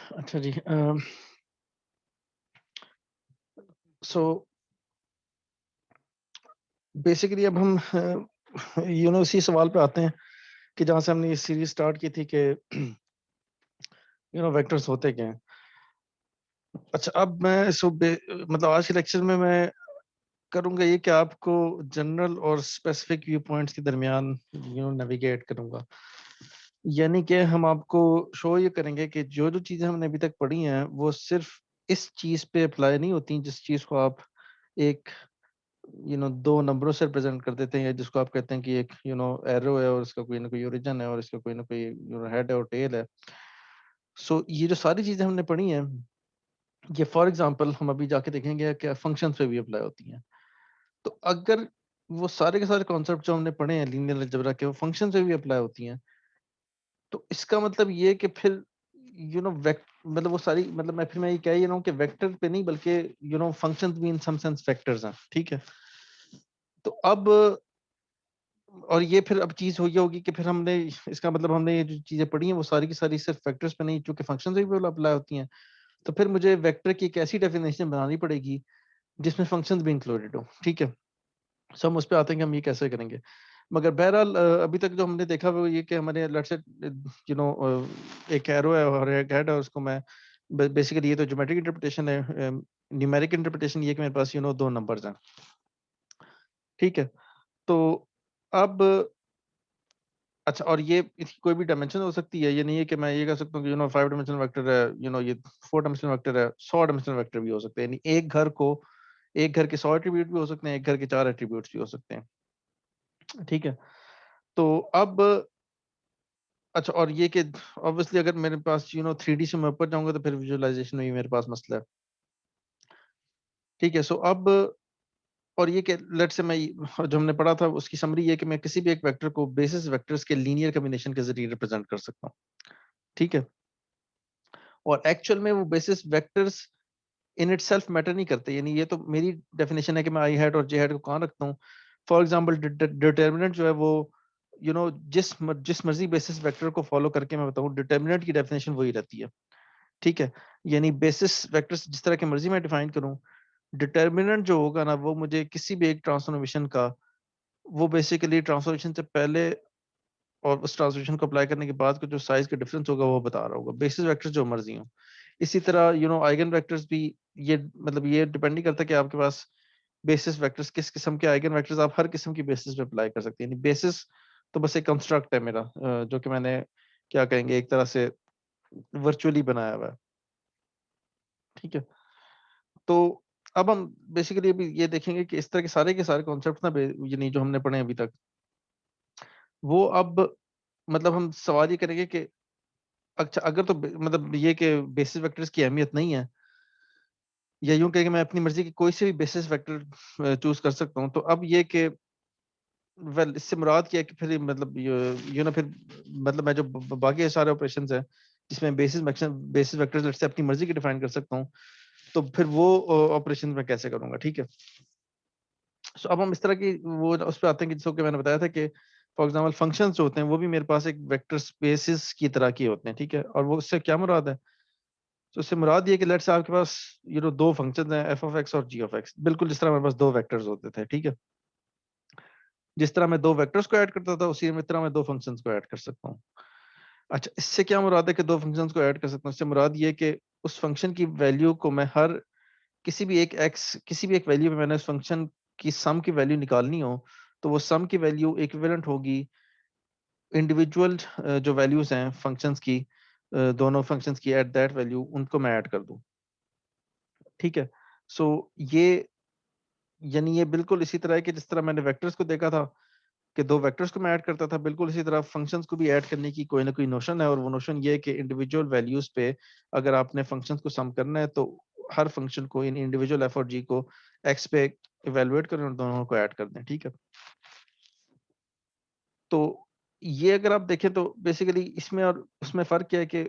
अच्छा जी। So basically अब हम इसी सवाल पे आते हैं कि जहाँ से हमने ये सीरीज स्टार्ट की थी कि वेक्टर्स होते क्या हैं। अच्छा, अब मैं मतलब आज के लेक्चर में मैं करूँगा ये कि आपको जनरल और स्पेसिफिक व्यू पॉइंट्स के दरमियान नेविगेट करूँगा। यानी कि हम आपको शो ये करेंगे कि जो चीज़ें हमने अभी तक पढ़ी हैं वो सिर्फ इस चीज़ पे अप्लाई नहीं होती जिस चीज़ को आप एक दो नंबरों से रिप्रेजेंट कर देते हैं, या जिसको आप कहते हैं कि एक एरो है और इसका कोई ना कोई ओरिजिन है और इसका कोई ना कोई हेड है और टेल है। सो ये जो सारी चीज़ें हमने पढ़ी हैं, ये फॉर एग्जांपल हम अभी जाके देखेंगे कि फंक्शंस पे भी अप्लाई होती हैं। तो अगर वो सारे के सारे कॉन्सेप्ट जो हमने पढ़े हैं लीनियर अलजेब्रा के, वो फंक्शन पे भी अप्लाई होती हैं, तो इसका मतलब ये कि फिर मतलब वो सारी, मतलब मैं ये कह ही रहा हूँ कि वेक्टर पे नहीं बल्कि फंक्शंस भी इन सम सेंस वेक्टर्स हैं। ठीक है। तो अब और ये फिर अब चीज हुई होगी कि फिर हमने इसका मतलब हमने ये जो चीजें पढ़ी हैं वो सारी की सारी सिर्फ वेक्टर्स पे नहीं, चूंकि फंक्शन से भी अप्लाई होती हैं, तो फिर मुझे वेक्टर की एक ऐसी डेफिनेशन बनानी पड़ेगी जिसमें फंक्शंस भी इंक्लूडेड हो। ठीक है। सो हम उस पे आते हैं कि हम ये कैसे करेंगे। मगर बहरहाल अभी तक जो हमने देखा वो ये कि हमारे लेट्स से एक एरो है और एक हेड है, उसको मैं बेसिकली, ये तो ज्योमेट्रिक इंटरप्रिटेशन है। न्यूमेरिक इंटरप्रिटेशन ये कि मेरे पास दो नंबर्स हैं। ठीक है। तो अब अच्छा, और ये इसकी कोई भी डायमेंशन हो सकती है। ये नहीं है कि मैं ये कह सकता हूँ कि 5 डायमेंशनल वेक्टर है, ये 4 डायमेंशनल वेक्टर है, 100 डायमेंशनल वेक्टर भी हो सकते हैं। यानी एक घर के 100 एट्रीब्यूट भी हो सकते हैं, एक घर के 4 एट्रीब्यूट्स भी हो सकते हैं। ठीक है। तो अब अच्छा, और ये कि ऑब्वियसली अगर मेरे पास 3D से मैं ऊपर जाऊंगा तो फिर विजुअलाइजेशन में भी मेरे पास मसला है। ठीक है। सो अब और ये कि लेट्स से जो हमने पढ़ा था उसकी समरी ये कि मैं किसी भी एक वेक्टर को बेसिस वेक्टर्स के लीनियर कॉम्बिनेशन के जरिए रिप्रेजेंट कर सकता हूँ। ठीक है। और एक्चुअल में वो basis vectors in itself matter नहीं करते। यानी ये तो मेरी डेफिनेशन है कि मैं आई हेड और जे हेड को कहाँ रखता हूँ। फॉर एग्जांपल डिटर्मिनेंट जो है वो जिस मर्जी बेसिस वेक्टर को फॉलो करके मैं बताऊँ, डिटर्मिनेंट की डेफिनेशन वही रहती है। ठीक है। यानी बेसिस वेक्टर्स जिस तरह की मर्जी मैं डिफाइन करूं, डिटर्मिनेंट जो होगा ना वो मुझे किसी भी एक ट्रांसफॉर्मेशन का, वो बेसिकली ट्रांसफॉर्मेशन से पहले और उस ट्रांसफॉर्मेशन को अप्लाई करने के बाद का जो साइज का डिफरेंस होगा वो बता रहा होगा। बेसिस वेक्टर्स जो मर्जी हो। इसी तरह आइगन वेक्टर्स भी, ये मतलब ये डिपेंड नहीं करता कि आपके पास बेसिस वेक्टर्स किस किस्म के आइगन वेक्टर्स, आप हर किस्म की बेसिस पे अप्लाई कर सकते हैं। यानी बेसिस तो बस एक कंस्ट्रक्ट है मेरा, जो कि मैंने क्या कहेंगे एक तरह से वर्चुअली बनाया हुआ है। ठीक है। तो अब हम बेसिकली अभी ये देखेंगे कि इस तरह के सारे कॉन्सेप्ट ना यानी जो हमने पढ़े अभी तक, वो अब मतलब हम सवाल ये करेंगे कि अच्छा, अगर तो मतलब ये कि बेसिस वेक्टर्स की अहमियत नहीं है, या यूं कहें कि मैं अपनी मर्जी की कोई से भी बेसिस वेक्टर चूज कर सकता हूं, तो अब ये कि वेल इससे मुराद क्या है कि फिर मतलब फिर मतलब मैं जो बाकी सारे ऑपरेशंस हैं जिसमें बेसिस वेक्टर्स से अपनी मर्जी की डिफाइन कर सकता हूँ, तो फिर वो ऑपरेशन मैं कैसे करूंगा। ठीक है। सो अब हम इस तरह की वो उस पे आते हैं कि जैसे कि मैंने बताया था कि फॉर एग्जांपल फंक्शंस जो होते हैं वो भी मेरे पास एक वेक्टर स्पेसेस की तरह के होते हैं। ठीक है। और वो उससे क्या मुराद है, तो उससे मुराद ये है कि लेट्स से आपके पास दो फंक्शंस हैं, एफ ऑफ एक्स और जी ऑफ एक्स, बिल्कुल जिस तरह मेरे पास दो वेक्टर्स होते थे। ठीक है। जिस तरह मैं दो वेक्टर्स को ऐड करता था उसी तरह मैं दो फंक्शंस को ऐड कर सकता हूँ। अच्छा, इससे क्या मुराद है कि दो फंक्शंस को ऐड कर सकता हूँ? इससे मुराद ये है कि उस फंक्शन की वैल्यू को मैं हर किसी भी एक वैल्यू पे मैंने उस फंक्शन की सम की वैल्यू निकालनी हो, तो वो सम की वैल्यू इक्विवेलेंट होगी इंडिविजुअल जो वैल्यूज हैं फंक्शंस की, दोनों फंक्शंस की एट दैट वैल्यू उनको मैं ऐड कर दूं। ठीक है। सो ये यानी ये बिल्कुल इसी तरह है कि जिस तरह मैंने वेक्टर्स को देखा था कि दो वेक्टर्स को मैं ऐड करता था, बिल्कुल इसी तरह फंक्शंस को भी ऐड करने की कोई ना कोई नोशन है। और वो नोशन ये है कि इंडिविजुअल वैल्यूज पे अगर आपने फंक्शंस को सम करना है तो हर फंक्शन को इन इंडिविजुअल एफ और जी को एक्स पे इवेलुएट करें और दोनों को ऐड कर दें। ठीक है। तो ये अगर आप देखें तो बेसिकली इसमें और उसमें फर्क क्या है कि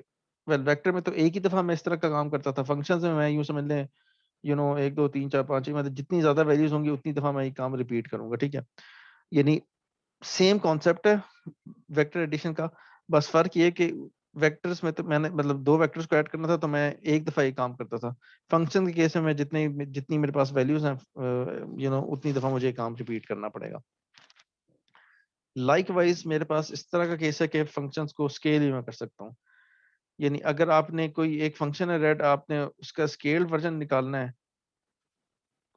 वेल वेक्टर में तो एक ही दफा मैं इस तरह का काम करता था, फंक्शंस में मैं यूं समझ लें एक दो तीन चार पांच, मतलब जितनी ज्यादा वैल्यूज होंगी उतनी दफा मैं ये काम रिपीट करूंगा। ठीक है। यानी सेम कॉन्सेप्ट है वेक्टर एडिशन का, बस फर्क ये है कि वेक्टर्स में तो मैंने मतलब दो वेक्टर्स को ऐड करना था तो मैं एक दफा ये काम करता था। फंक्शन के केस में मैं जितनी मेरे पास वैल्यूज हैं उतनी दफा मुझे ये काम रिपीट करना पड़ेगा। लाइकवाइज मेरे पास इस तरह का केस है कि फंक्शंस को स्केल भी मैं कर सकता हूँ। यानी अगर आपने कोई एक फंक्शन है रेड, आपने उसका स्केल वर्जन निकालना है।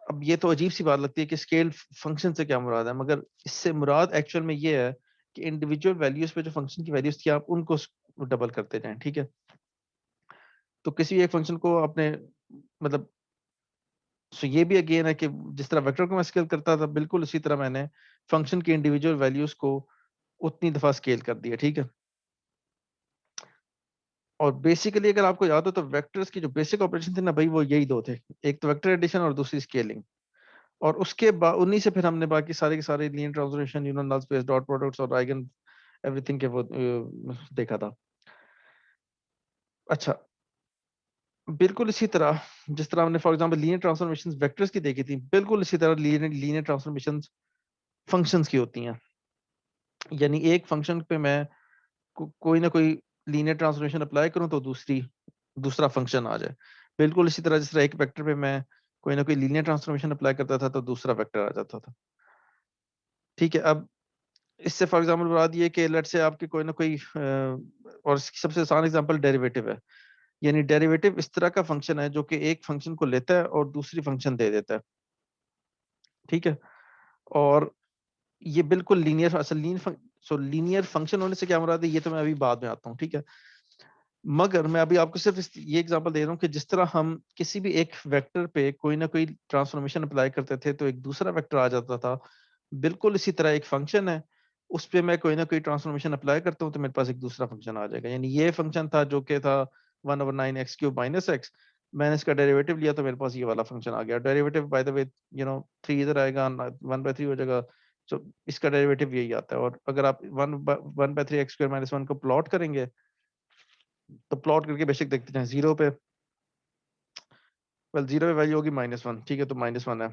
अब ये तो अजीब सी बात लगती है कि स्केल फंक्शन से क्या मुराद है, मगर इससे मुराद एक्चुअल में ये है कि इंडिविजुअल वैल्यूज पे जो फंक्शन की वैल्यूज थी आप उनको डबल करते जाएं, ठीक है। तो किसी एक फंक्शन को आपने मतलब सो ये भी अगेन है कि जिस तरह वेक्टर को मैं स्केल करता था बिल्कुल उसी तरह मैंने फंक्शन की इंडिविजुअल वैल्यूज को उतनी दफा स्केल कर दिया, ठीक है। और बेसिकली अगर आपको याद हो तो वेक्टर्स की जो बेसिक ऑपरेशन थी ना भाई, वो यही दो थे। एक तो वेक्टर एडिशन और दूसरी स्केलिंग। और उसके बाद उन्हीं से फिर हमने बाकी सारे के सारे linear transformation, null space, dot products और आइगन एवरीथिंग के वो देखा था। अच्छा, बिल्कुल इसी तरह जिस तरह हमने for example linear transformations vectors की देखी थी, बिल्कुल इसी तरह लीनियर ट्रांसफॉर्मेशंस फंक्शंस की होती हैं। यानी एक फंक्शन पे मैं कोई ना कोई लीनियर ट्रांसफॉर्मेशन अप्लाई करूं तो दूसरा फंक्शन आ जाए। बिल्कुल इसी तरह जिस तरह एक वेक्टर पे मैं कोई ना कोई लीनियर ट्रांसफॉर्मेशन अप्लाई करता था तो दूसरा वेक्टर आ जाता था, ठीक है। अब इससे फॉर एग्जांपल बता दिए कि लेट्स से आपके कोई ना कोई और इसकी सबसे आसान एग्जांपल डेरिवेटिव है। यानी डेरिवेटिव इस तरह का फंक्शन है जो कि एक फंक्शन को लेता है और दूसरी फंक्शन दे देता है, ठीक है। और ये बिल्कुल लीनियर असल लीनियर फंक्शन होने से क्या मुराद है ये तो मैं अभी बाद में आता हूँ, ठीक है। मगर मैं अभी आपको सिर्फ ये एग्जांपल दे रहा हूँ कि जिस तरह हम किसी भी एक वेक्टर पे कोई ना कोई ट्रांसफॉर्मेशन अप्लाई करते थे तो एक दूसरा वेक्टर आ जाता था, बिल्कुल इसी तरह एक फंक्शन है, उस पे मैं कोई ना कोई ट्रांसफॉर्मेशन अप्लाई करता हूँ तो मेरे पास एक दूसरा फंक्शन आ जाएगा। यानी ये फंक्शन था जो कि था 1/9 x³ - x, मैंने इसका डेरिवेटिव लिया तो मेरे पास ये वाला फंक्शन आ गया। डेरिवेटिव बाय द वे 3 इधर आएगा, 1/3 हो जाएगा। तो इसका डेरिवेटिव यही आता है। और अगर आप 1/3 x² - 1 को प्लॉट करेंगे तो प्लॉट करके बेशक देखते हैं जीरो पे, वेल जीरो पे वैल्यू होगी -1, ठीक है। तो -1 है।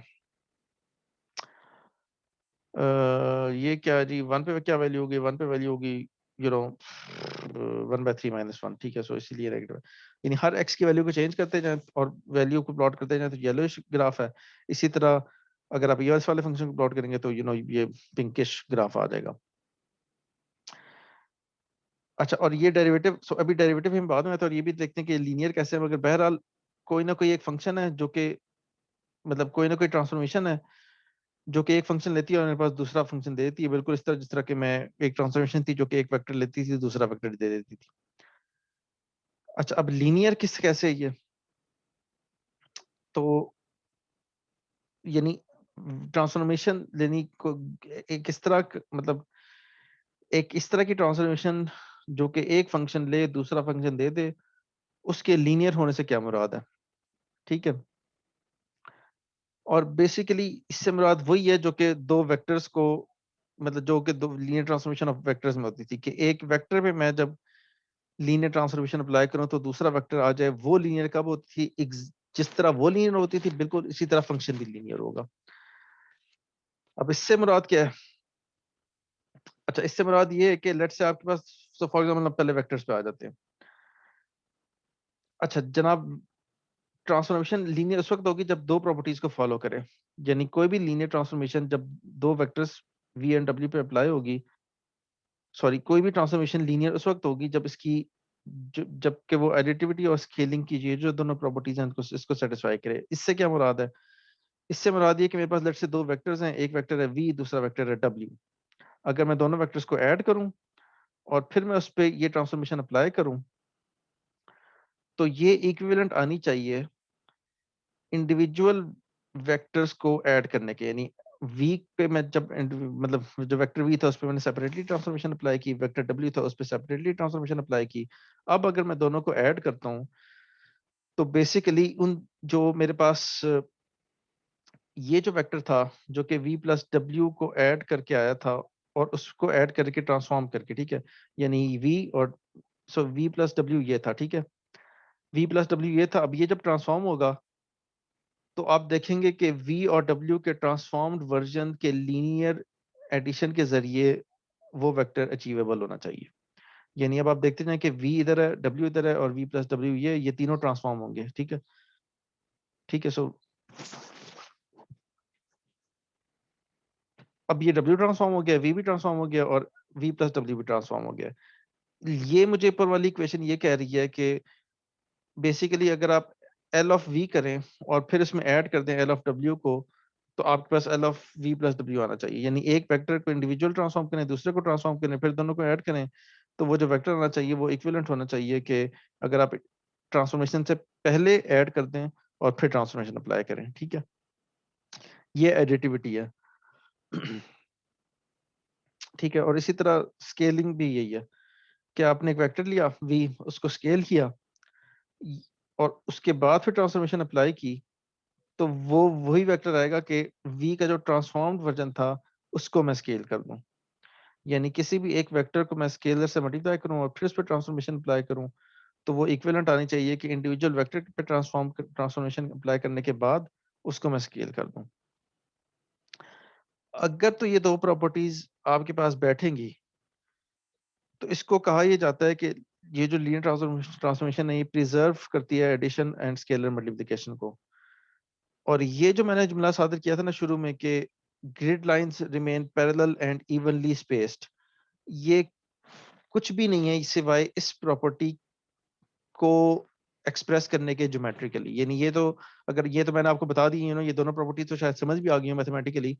ये क्या है जी, वन पे क्या वैल्यू होगी, वन पे वैल्यू होगी 1/3 - 1, ठीक है। सो इसीलिए नेगेटिव है। यानी हर एक्स की वैल्यू को चेंज करते जाएं और वैल्यू को प्लॉट करते जाएं तो येलोइश ग्राफ है। इसी तरह अगर आप यूएस वाले फंक्शन को प्लॉट करेंगे तो ये पिंकिश ग्राफ आ जाएगा। अच्छा, और ये डेरिवेटिव, सो अभी डेरिवेटिव हम बाद में आते हैं और ये भी देखते हैं कि लीनियर कैसे है। मगर बहरहाल कोई ना कोई एक फंक्शन है जो कि मतलब कोई ना कोई ट्रांसफॉर्मेशन है जो कि एक फंक्शन लेती है और मेरे पास दूसरा फंक्शन दे देती है, बिल्कुल इस तरह जिस तरह के मैं एक ट्रांसफॉर्मेशन थी जो कि एक वेक्टर लेती थी दूसरा वेक्टर दे देती थी। अच्छा, अब लीनियर कैसे है ये, तो यानी ट्रांसफॉर्मेशन लेनी को एक इस तरह मतलब एक इस तरह की ट्रांसफॉर्मेशन जो कि एक फंक्शन ले दूसरा फंक्शन दे दे, उसके लीनियर होने से क्या मुराद है, ठीक है। और बेसिकली इससे मुराद वही है जो कि दो वेक्टर्स को मतलब जो कि दो लीनियर ट्रांसफॉर्मेशन ऑफ वेक्टर्स में होती थी कि एक वेक्टर पे मैं जब लीनियर ट्रांसफॉर्मेशन अप्लाई करूं तो दूसरा वेक्टर आ जाए। वो लीनियर कब होती थी, जिस तरह वो लीनियर होती थी बिल्कुल इसी तरह फंक्शन भी लीनियर होगा। अब इससे मुराद क्या है? अच्छा, इससे मुराद ये है कि लेट्स से आपके पास, सो फॉर एग्जांपल हम पहले वेक्टर्स पे आ जाते हैं। अच्छा जनाब, ट्रांसफॉर्मेशन लीनियर उस वक्त होगी जब दो प्रॉपर्टीज को फॉलो करे। यानी कोई भी लीनियर ट्रांसफॉर्मेशन जब दो वेक्टर्स वी एंड डब्ल्यू पे अप्लाई होगी, सॉरी कोई भी ट्रांसफॉर्मेशन लीनियर उस वक्त होगी जब इसकी जबकि वो एडिटिविटी और स्केलिंग की जो दोनों प्रॉपर्टीज हैं इसको सेटिस्फाई करे। इससे क्या मुराद है? इससे मुराद ये कि मेरे पास लेट्स से दो वेक्टर्स हैं, एक वेक्टर है v, दूसरा वेक्टर है w। अगर मैं दोनों वेक्टर्स को ऐड करूं और फिर मैं उस पर ये ट्रांसफॉर्मेशन अप्लाई करूं तो ये इक्विवेलेंट आनी चाहिए इंडिविजुअल वेक्टर्स को ऐड करने के। यानी v पे मैं जब मतलब जो वेक्टर v था उस पर मैंने सेपरेटली ट्रांसफॉर्मेशन अप्लाई की, वेक्टर w था उस पर सेपरेटली ट्रांसफॉर्मेशन अप्लाई की। अब अगर मैं दोनों को ऐड करता हूं तो बेसिकली उन जो मेरे पास ये जो वेक्टर था जो कि v प्लस डब्ल्यू को ऐड करके आया था और उसको ऐड करके ट्रांसफॉर्म करके, ठीक है। यानी v और सो v प्लस डब्ल्यू ये था, ठीक है। v प्लस डब्ल्यू ये था। अब ये जब ट्रांसफॉर्म होगा तो आप देखेंगे कि v और w के ट्रांसफॉर्म्ड वर्जन के लीनियर एडिशन के जरिए वो वेक्टर अचीवेबल होना चाहिए। यानी अब आप देखते जाएं कि v इधर है, w इधर है और v प्लस w ये तीनों ट्रांसफॉर्म होंगे। ठीक है, ठीक है। सो अब ये w ट्रांसफॉर्म हो गया, v भी ट्रांसफॉर्म हो गया और v प्लस w भी ट्रांसफॉर्म हो गया। ये मुझे ऊपर वाली इक्वेशन ये कह रही है कि बेसिकली अगर आप एल ऑफ वी करें और फिर इसमें ऐड कर दें एल ऑफ डब्ल्यू को, तो आपके पास एल ऑफ वी प्लस डब्ल्यू आना चाहिए। यानी एक वेक्टर को इंडिविजुअल ट्रांसफॉर्म करें, दूसरे को ट्रांसफॉर्म करें, फिर दोनों को ऐड करें, तो वो जो वेक्टर आना चाहिए वो इक्विवेलेंट होना चाहिए कि अगर आप ट्रांसफॉर्मेशन से पहले ऐड कर दें और फिर ट्रांसफॉर्मेशन अप्लाई करें। ठीक है, ये एडिटिविटी है। ठीक है, और इसी तरह स्केलिंग भी यही है कि आपने एक वेक्टर लिया v, उसको स्केल किया और उसके बाद फिर ट्रांसफॉर्मेशन अप्लाई की, तो वो वही वेक्टर आएगा कि v का जो ट्रांसफॉर्म्ड वर्जन था उसको मैं स्केल कर दूं। यानी किसी भी एक वेक्टर को मैं स्केलर से मल्टीप्लाई करूं और फिर उस पर ट्रांसफॉर्मेशन अप्लाई करूं, तो वो इक्विवेलेंट आनी चाहिए कि इंडिविजुअल वेक्टर पे ट्रांसफॉर्मेशन अप्लाई करने के बाद उसको मैं स्केल कर दूं। अगर तो ये दो प्रॉपर्टीज आपके पास बैठेंगी तो इसको कहा यह जाता है कि ये जो लीनियर ट्रांसफॉर्मेशन है ये प्रिजर्व करती है एडिशन एंड स्केलर मल्टीप्लिकेशन को। और ये जो मैंने जुमला सादर किया था ना शुरू में कि grid lines remain parallel and evenly spaced, ये कुछ भी नहीं है सिवाय इस प्रॉपर्टी को एक्सप्रेस करने के ज्योमेट्रिकली। यानी ये तो अगर ये तो मैंने आपको बता दी ये दोनों प्रॉपर्टी तो शायद समझ भी आ गई है मैथमेटिकली,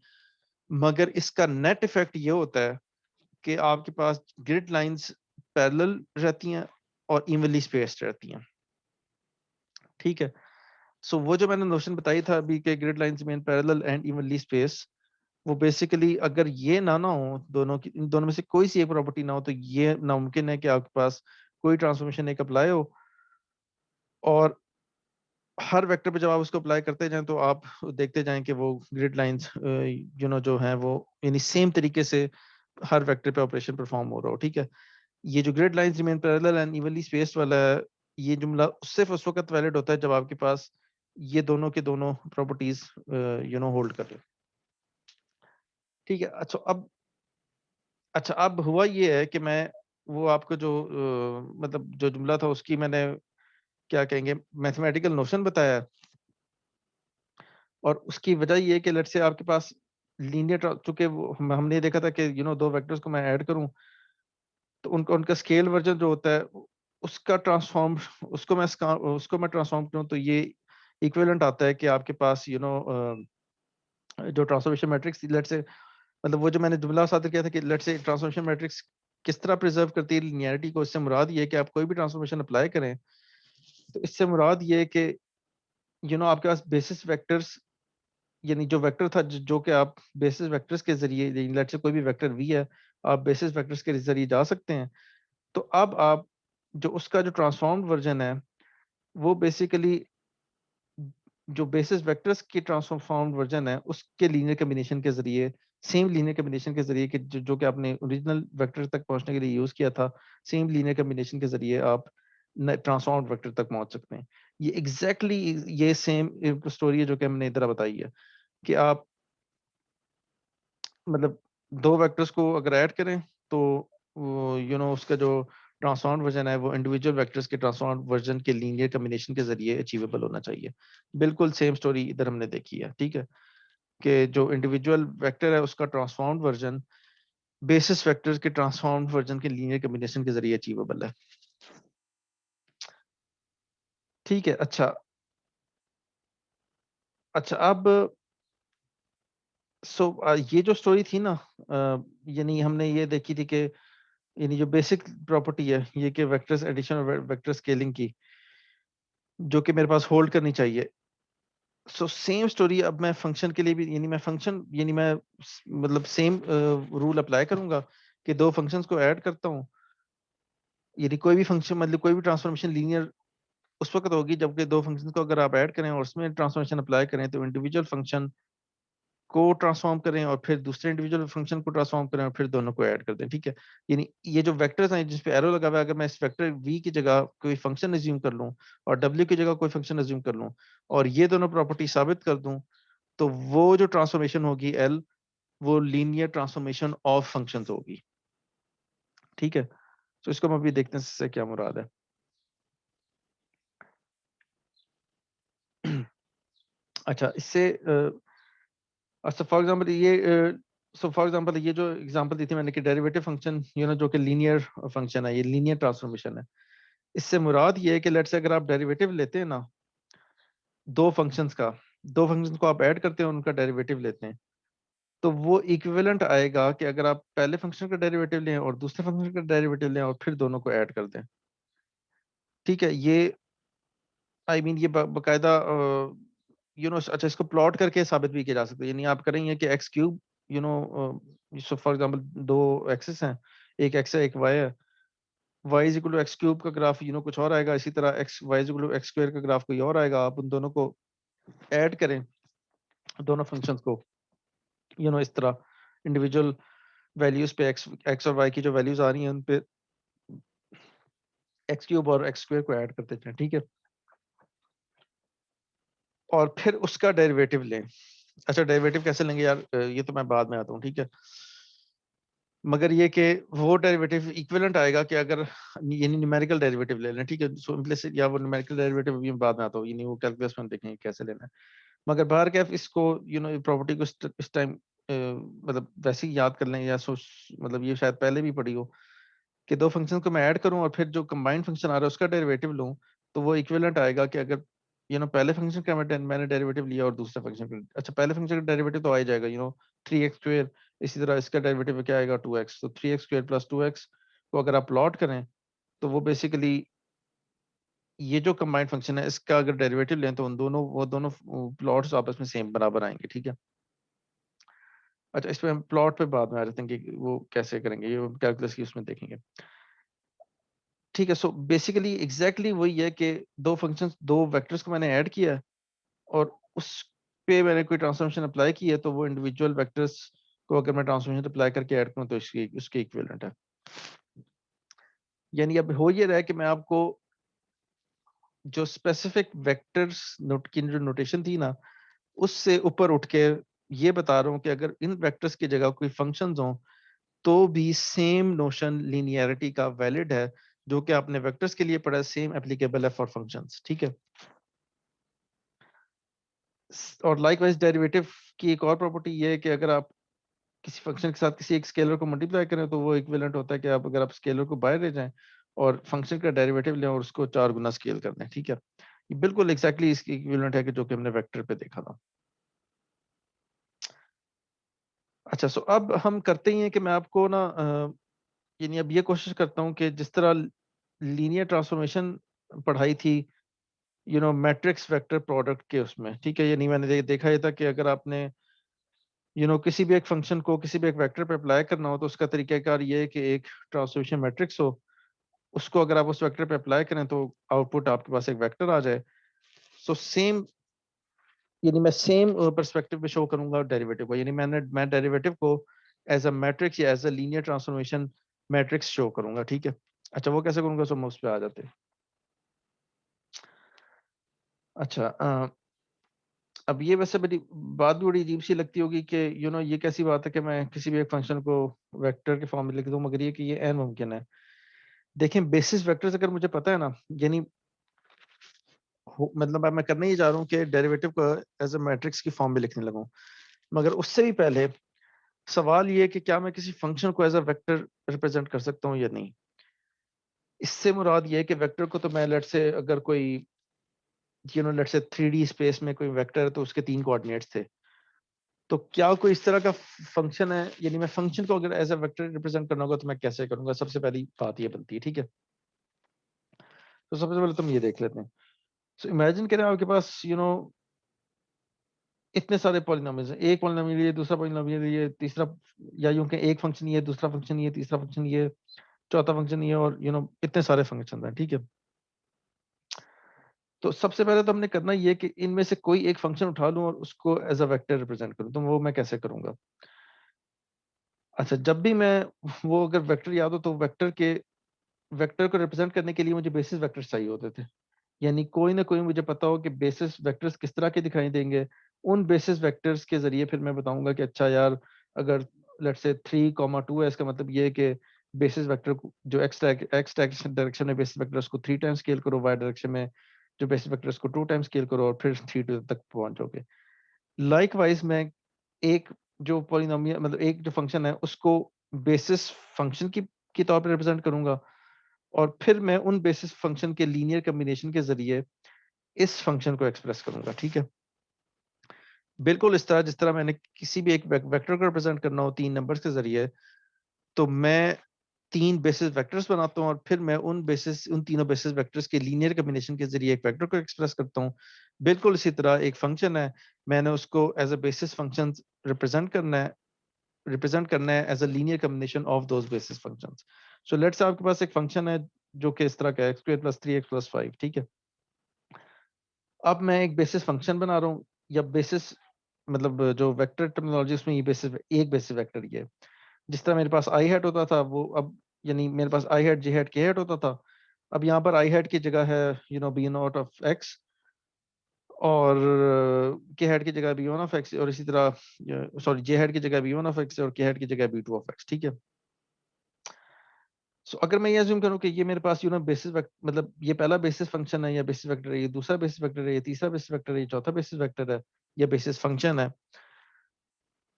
मगर इसका नेट इफेक्ट ये होता है कि आपके पास ग्रिड लाइंस पैरेलल रहती हैं और इवनली स्पेस्ड रहती हैं। ठीक है, सो वो जो मैंने नोशन बताई था अभी के grid lines main parallel and evenly space, वो बेसिकली अगर ये ना हो दोनों की, इन दोनों में से कोई सी एक प्रॉपर्टी ना हो, तो ये नामुमकिन है कि आपके पास कोई ट्रांसफॉर्मेशन एक अप्लाई हो। और हर वेक्टर पे जब आप उसको अप्लाई करते जाएं तो आप देखते जाएं कि वो ग्रिड लाइंस जो है वो यानी सेम तरीके से हर वेक्टर पे ऑपरेशन परफॉर्म हो रहा हो। ठीक है, ये जो grid lines remain parallel and evenly spaced वाला है, ये जुमला सिर्फ उस वक्त वैलिड होता है जब आपके पास ये दोनों के दोनों प्रॉपर्टीज होल्ड कर रहे हो। ठीक है, अच्छा अब हुआ ये है कि मैं वो आपको जो मतलब जो जुमला था उसकी मैंने क्या कहेंगे मैथमेटिकल नोशन बताया है। और उसकी वजह ये है कि लेट्स से आपके पास लीनियर, चूंकि हमने ये देखा था कि दो वेक्टर्स को मैं ऐड करूं तो उनका उनका स्केल वर्जन जो होता है उसका ट्रांसफॉर्म, उसको मैं ट्रांसफॉर्म करूं तो ये इक्विवेलेंट आता है कि आपके पास जो ट्रांसफॉर्मेशन मैट्रिक्स लेट से, मतलब वो जो मैंने जुमला सादर किया था कि लेट से ट्रांसफॉर्मेशन मैट्रिक्स किस तरह प्रिजर्व करती है लीनियरिटी को। इससे मुराद ये है कि आप कोई भी ट्रांसफॉर्मेशन अप्लाई करें तो इससे मुराद ये है कि आपके पास बेसिस वेक्टर्स, यानी जो वेक्टर था जो कि आप बेसिस वेक्टर्स के जरिए, लेट से कोई भी वेक्टर वी है, आप बेसिस वेक्टर्स के जरिए जा सकते हैं। तो अब आप जो उसका जो ट्रांसफॉर्म्ड वर्जन है वो बेसिकली जो बेसिस वेक्टर्स की ट्रांसफॉर्म्ड वर्जन है उसके लीनियर कम्बिनेशन के जरिए, सेम लीनियर कम्बिनेशन के जरिए कि जो कि आपने ओरिजिनल वेक्टर तक पहुंचने के लिए यूज किया था, सेम लीनियर कम्बिनेशन के जरिए आप ट्रांसफॉर्म्ड वेक्टर तक पहुंच सकते हैं। ये एग्जैक्टली ये सेम स्टोरी है जो कि हमने इधर बताई है कि आप मतलब दो वेक्टर्स को अगर ऐड करें तो वो उसका जो ट्रांसफॉर्म्ड वर्जन है वो इंडिविजुअल वेक्टर्स के ट्रांसफॉर्म्ड वर्जन के लीनियर कम्बिनेशन के जरिए अचीवेबल होना चाहिए। बिल्कुल सेम स्टोरी इधर हमने देखी है। ठीक है, कि जो इंडिविजुअल वेक्टर है उसका ट्रांसफॉर्म्ड वर्जन बेसिस वेक्टर्स के ट्रांसफॉर्म्ड वर्जन के लीनियर कम्बिनेशन के जरिए अचीवेबल है। ठीक है, अच्छा अच्छा अब ये जो स्टोरी थी ना, यानी हमने ये देखी थी कि यानी जो बेसिक प्रॉपर्टी है ये कि वेक्टर्स एडिशन और वेक्टर स्केलिंग की जो कि मेरे पास होल्ड करनी चाहिए। सेम स्टोरी अब मैं फंक्शन के लिए भी, यानी मैं मतलब सेम रूल अप्लाई करूंगा कि दो फंक्शंस को ऐड करता हूं। यानी कोई भी फंक्शन, मतलब कोई भी ट्रांसफॉर्मेशन लीनियर उस वक्त होगी जबकि दो फंक्शंस को अगर आप ऐड करें और उसमें ट्रांसफॉर्मेशन अप्लाई करें तो इंडिविजुअल फंक्शन को ट्रांसफॉर्म करें और फिर दूसरे इंडिविजुअल फंक्शन को ट्रांसफॉर्म करें और फिर दोनों को ऐड कर दें। ठीक है, यानी ये जो वेक्टर्स हैं जिस पे एरो लगा हुआ है, अगर मैं इस वेक्टर v की जगह कोई फंक्शन अज्यूम कर लूं और w की जगह कोई फंक्शन अज्यूम कर लूं और ये दोनों प्रॉपर्टी साबित कर दूं, तो वो जो ट्रांसफॉर्मेशन होगी l, वो लीनियर ट्रांसफॉर्मेशन ऑफ फंक्शंस होगी। ठीक है, तो इसको हम अभी देखते हैं इससे क्या मुराद है। अच्छा, इससे अच्छा फॉर एग्जांपल ये जो एग्जांपल दी थी मैंने कि डेरिवेटिव फंक्शन जो कि लीनियर फंक्शन है, ये लीनियर ट्रांसफॉर्मेशन है। इससे मुराद ये है कि लेट्स से अगर आप डेरिवेटिव लेते हैं ना दो फंक्शंस का, दो फंक्शंस को आप ऐड करते हैं, उनका डेरिवेटिव लेते हैं, तो वो इक्विवेलेंट आएगा कि अगर आप पहले फंक्शन का डेरिवेटिव लें और दूसरे फंक्शन का डेरिवेटिव लें और फिर दोनों को ऐड कर दें। ठीक है, ये आई मीन ये बकायदा अच्छा इसको प्लॉट करके साबित भी किया जा सकता है। यानी आप करेंगे कि X cube so for example दो एक्सेस हैं, एक एक्स है एक वाई है, Y is equal to X cube का ग्राफ कुछ और आएगा, इसी तरह X Y is equal to X square का ग्राफ कोई और आएगा। आप उन दोनों को ऐड करें, दोनों फंक्शंस को इस तरह इंडिविजुअल वैल्यूज पे एक्स और वाई की जो वैल्यूज आ रही हैं उन पे एक्स क्यूब और एक्स स्क्वायर को ऐड करते हैं। ठीक है, और फिर उसका डेरिवेटिव लें। अच्छा, डेरिवेटिव कैसे लेंगे यार, ये तो मैं बाद में आता हूँ। ठीक है, मगर ये कि वो डेरिवेटिव इक्विवेलेंट आएगा कि अगर यानी न्यूमेरिकल डेरिवेटिव ले लें। ठीक है, सो इम्प्लिसिट या वो न्यूमेरिकल डेरिवेटिव अभी हम बाद में आता हूँ, यानी वो कैलकुलस में देखेंगे कैसे लेना है। मगर बाहर कैफ इसको प्रॉपर्टी को इस टाइम मतलब वैसे ही याद कर लें, या सोच मतलब ये शायद पहले भी पढ़ी हो कि दो फंक्शन को मैं ऐड करूं और फिर जो कंबाइंड फंक्शन आ रहा है उसका डेरिवेटिव लूं, तो वो इक्विवेलेंट आएगा कि अगर पहले फंक्शन का मैंने डेरिवेटिव लिया और दूसरे फंक्शन का, अच्छा पहले फंक्शन का डेरिवेटिव तो आ ही जाएगा 3x स्क्वायर, इसी तरह इसका डेरिवेटिव क्या आएगा 2x, तो 3x स्क्वायर प्लस 2x को अगर आप प्लॉट करें तो वो बेसिकली ये जो कंबाइंड फंक्शन है इसका अगर डेरिवेटिव लें तो वो दोनों प्लॉट्स आपस में सेम बराबर आएंगे। ठीक है, अच्छा इस पे हम प्लॉट पे बाद में आ जाते हैं कि वो कैसे करेंगे, ये कैलकुलस की उसमें देखेंगे। ठीक है, सो बेसिकली एग्जैक्टली वही है कि दो फंक्शंस दो वेक्टर्स को मैंने ऐड किया है और उस पे मैंने कोई ट्रांसफॉर्मेशन अप्लाई की है, तो वो इंडिविजुअल वेक्टर्स को अगर मैं ट्रांसफॉर्मेशन अप्लाई करके ऐड करूं तो उसके इक्विवेलेंट है। यानी अब हो ये रहा है कि मैं आपको जो स्पेसिफिक वेक्टर्स नोट की जो नोटेशन थी ना उससे ऊपर उठ के ये बता रहा हूँ कि अगर इन वेक्टर्स की जगह कोई फंक्शंस हों तो भी सेम नोशन लीनियरिटी का वैलिड है, जो कि आपने वेक्टर्स के लिए पढ़ा, सेम एप्लीकेबल है फॉर फंक्शंस। ठीक है, और लाइकवाइज डेरिवेटिव की एक और प्रॉपर्टी ये है कि अगर आप किसी फंक्शन के साथ किसी एक स्केलर को मल्टीप्लाई करें तो वो इक्विवेलेंट होता है कि आप अगर आप स्केलर को बाहर ले जाएं और फंक्शन का डेरिवेटिव लें और उसको 4 गुना स्केल कर दें। ठीक है, ये बिल्कुल एग्जैक्टली इसकी इक्विवेलेंट है कि जो कि हमने वेक्टर पे देखा था। अच्छा, सो अब हम करते ही हैं कि मैं आपको ना यानी अब ये कोशिश करता हूँ कि जिस तरह लीनियर ट्रांसफॉर्मेशन पढ़ाई थी मैट्रिक्स वेक्टर प्रोडक्ट के उसमें। ठीक है, यानी मैंने देखा ये था कि अगर आपने किसी भी एक फंक्शन को किसी भी एक वेक्टर पे अप्लाई करना हो तो उसका तरीकाकार ये है कि एक ट्रांसफॉर्मेशन मैट्रिक्स हो, उसको अगर आप उस वेक्टर पे अप्लाई करें तो आउटपुट आपके पास एक वेक्टर आ जाए। सो सेम यानी मैं सेम पर्सपेक्टिव में शो करूंगा डेरिवेटिव को, यानी मैं डेरिवेटिव को एज अ मैट्रिक्स या as a linear transformation matrix show करूंगा। ठीक है, अच्छा वो कैसे करूंगा, सो हम उस पे आ जाते हैं। अच्छा अब ये वैसे बड़ी बात भी बड़ी अजीब सी लगती होगी कि ये कैसी बात है कि मैं किसी भी एक फंक्शन को वेक्टर के फॉर्म में लिख दूं, मगर ये कि ये एन मुमकिन है। देखें बेसिस वेक्टर्स अगर मुझे पता है ना, यानी मतलब अब मैं करने ही जा रहा हूँ कि डेरिवेटिव को एज अ मैट्रिक्स की फॉर्म में लिखने लगूं, मगर उससे भी पहले सवाल ये है कि क्या मैं किसी फंक्शन को एज अ वेक्टर रिप्रेजेंट कर सकता हूँ या नहीं। इससे मुराद ये है कि वेक्टर को तो मैं लेट से अगर कोई लेट से 3D स्पेस में कोई वेक्टर है तो उसके 3 कोऑर्डिनेट्स थे, तो क्या कोई इस तरह का फंक्शन है, यानी मैं फंक्शन को अगर एज अ वेक्टर रिप्रेजेंट करना होगा तो मैं कैसे करूंगा, सबसे पहली बात ये बनती है। ठीक है, तो सबसे पहले तुम ये देख लेते हैं। सो इमेजिन करें आपके पास इतने सारे पॉलिनोमियल्स हैं, एक पॉलिनोमियल ये, दूसरा पॉलिनोमियल ये, तीसरा, या यूं कि एक फंक्शन ये, दूसरा फंक्शन ये, तीसरा फंक्शन ये, चौथा फंक्शन ये, और इतने सारे फंक्शन हैं। ठीक है, तो सबसे पहले तो हमने करना ये कि इनमें से कोई एक फंक्शन उठा लूं और उसको एज अ वेक्टर रिप्रेजेंट करूं, तो वो मैं कैसे करूंगा। अच्छा, जब भी मैं वो अगर वेक्टर याद हो तो वेक्टर को रिप्रेजेंट करने के लिए मुझे बेसिस वेक्टर्स चाहिए होते थे, यानी कोई ना कोई मुझे पता हो कि बेसिस वेक्टर्स किस तरह के दिखाई देंगे। उन बेसिस वेक्टर्स के जरिए फिर मैं बताऊंगा कि अच्छा यार अगर लेट्स से 3, 2 है, इसका मतलब ये है कि बेसिस वेक्टर जो एक्स डायरेक्शन में बेसिस वेक्टर उसको 3 टाइम्स स्केल करो, वाई डायरेक्शन में जो बेसिस वेक्टर उसको 2 टाइम्स स्केल करो और फिर 3 तक पहुंचोगे। लाइकवाइज मैं एक जो पॉलिनोमियल मतलब एक जो फंक्शन है उसको बेसिस फंक्शन की तौर पर रिप्रेजेंट करूंगा और फिर मैं उन बेसिस फंक्शन के लीनियर कॉम्बिनेशन के जरिए इस फंक्शन को एक्सप्रेस करूंगा। ठीक है, बिल्कुल इस तरह जिस तरह मैंने किसी भी एक वेक्टर को रिप्रेजेंट करना हो 3 नंबर्स के जरिए, तो मैं 3 बेसिस वेक्टर्स बनाता हूँ और फिर मैं उन तीनों बेसिस वेक्टर्स के लीनियर कॉम्बिनेशन के जरिए एक वेक्टर को एक्सप्रेस करता हूँ। बिल्कुल इसी तरह एक फंक्शन है, मैंने उसको as a basis function represent करना है as a linear combination of those basis functions. So let's say आपके पास एक फंक्शन है जो कि इस तरह का है x² + 3x + 5। ठीक है, अब मैं एक बेसिस फंक्शन बना रहा हूँ या बेसिस मतलब जो वेक्टर टर्मिनोलॉजी उसमें ये बेसिस एक बेसिस वेक्टर ये है। जिस तरह मेरे पास आई हैट होता था वो अब यानी मेरे पास आई हैट जे हैट के हैट होता था, अब यहाँ पर आई हैट की जगह है बी नॉट ऑफ एक्स और के हैट की जगह बी वन ऑफ एक्स और इसी तरह सॉरी जे हैट की जगह बी वन ऑफ एक्स और के हैट की जगह बी टू ऑफ एक्स। ठीक है, सो अगर मैं ये अज्यूम करूं कि ये मेरे पास बेसिस मतलब ये पहला बेसिस फंक्शन है या बेसिस वेक्टर है, ये दूसरा बेसिस वेक्टर है, ये तीसरा बेसिस वेक्टर है, ये चौथा बेसिस वेक्टर है या बेसिस फंक्शन है,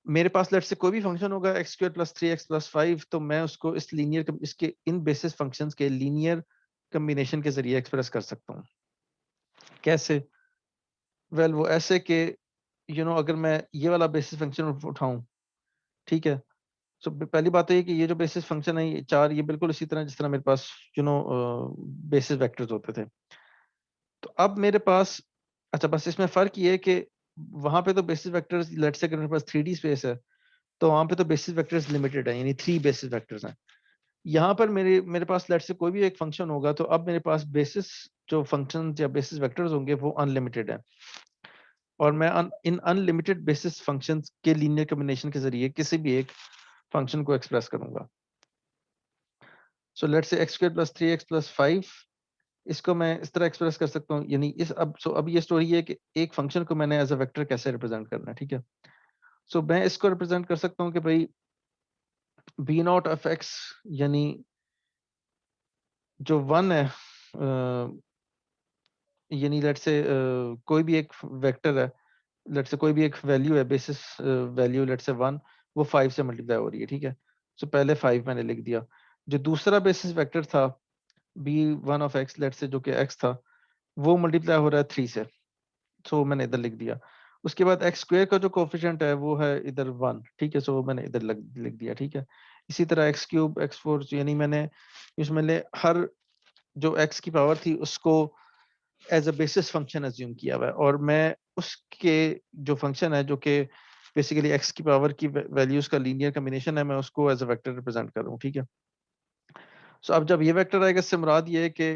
मेरे पास लेट से कोई भी फंक्शन होगा x² + 3x + 5, तो मैं उसको इसके इन बेसिस फंक्शंस के लीनियर कॉम्बिनेशन के जरिए एक्सप्रेस कर सकता हूँ। कैसे? वेल वो ऐसे कि अगर मैं ये वाला बेसिस फंक्शन उठाऊं, ठीक है, सो पहली बात तो ये कि ये जो बेसिस फंक्शन है ये चार, ये बिल्कुल इसी तरह जिस तरह मेरे पास बेसिस वेक्टर्स होते थे। तो अब मेरे पास अच्छा बस इसमें फर्क ये है कि वहां पे तो बेसिस वेक्टर्स लेट्स से अगर मेरे पास 3D स्पेस है तो वहां पे तो बेसिस वेक्टर्स लिमिटेड है, यानी 3 बेसिस वेक्टर्स हैं। यहाँ पर मेरे पास लेट्स से कोई भी एक फंक्शन होगा तो अब मेरे पास बेसिस जो फंक्शंस या बेसिस वेक्टर्स होंगे वो अनलिमिटेड है और मैं इन अनलिमिटेड बेसिस फंक्शंस के लीनियर कॉम्बिनेशन के जरिए किसी भी एक फंक्शन को एक्सप्रेस करूंगा। सो लेट्स से x² + 3x + 5, इसको मैं इस तरह एक्सप्रेस कर सकता हूँ, यानी अब ये स्टोरी है कि एक फंक्शन को मैंने एज अ वेक्टर कैसे रिप्रेजेंट करना है। ठीक है, सो मैं इसको रिप्रेजेंट कर सकता हूँ कि भाई बी नॉट ऑफ एक्स यानी जो वन है यानी लेट से कोई भी एक वेक्टर है, लेट से कोई भी एक वैल्यू है बेसिस वैल्यू लेट से वन, वो 5 से मल्टीप्लाई हो रही है। ठीक है, सो पहले 5 मैंने लिख दिया। जो दूसरा बेसिस वेक्टर था b1 of x लेट से जो कि x था, वो मल्टीप्लाई हो रहा है 3 से, सो मैंने इधर लिख दिया। उसके बाद x² का जो कोफिशिएंट है वो है इधर 1। ठीक है, सो वो मैंने इधर लिख दिया। ठीक है, इसी तरह x³ x4 यानी मैंने इसमें हर जो x की पावर थी उसको as a basis function assume किया हुआ है और मैं उसके जो फंक्शन है जो कि बेसिकली x की पावर की वैल्यूज का लीनियर कॉम्बिनेशन है, मैं उसको एज अ वेक्टर रिप्रेजेंट कर रहा हूँ। ठीक है, सो अब जब ये वेक्टर आएगा इससे मुराद ये है कि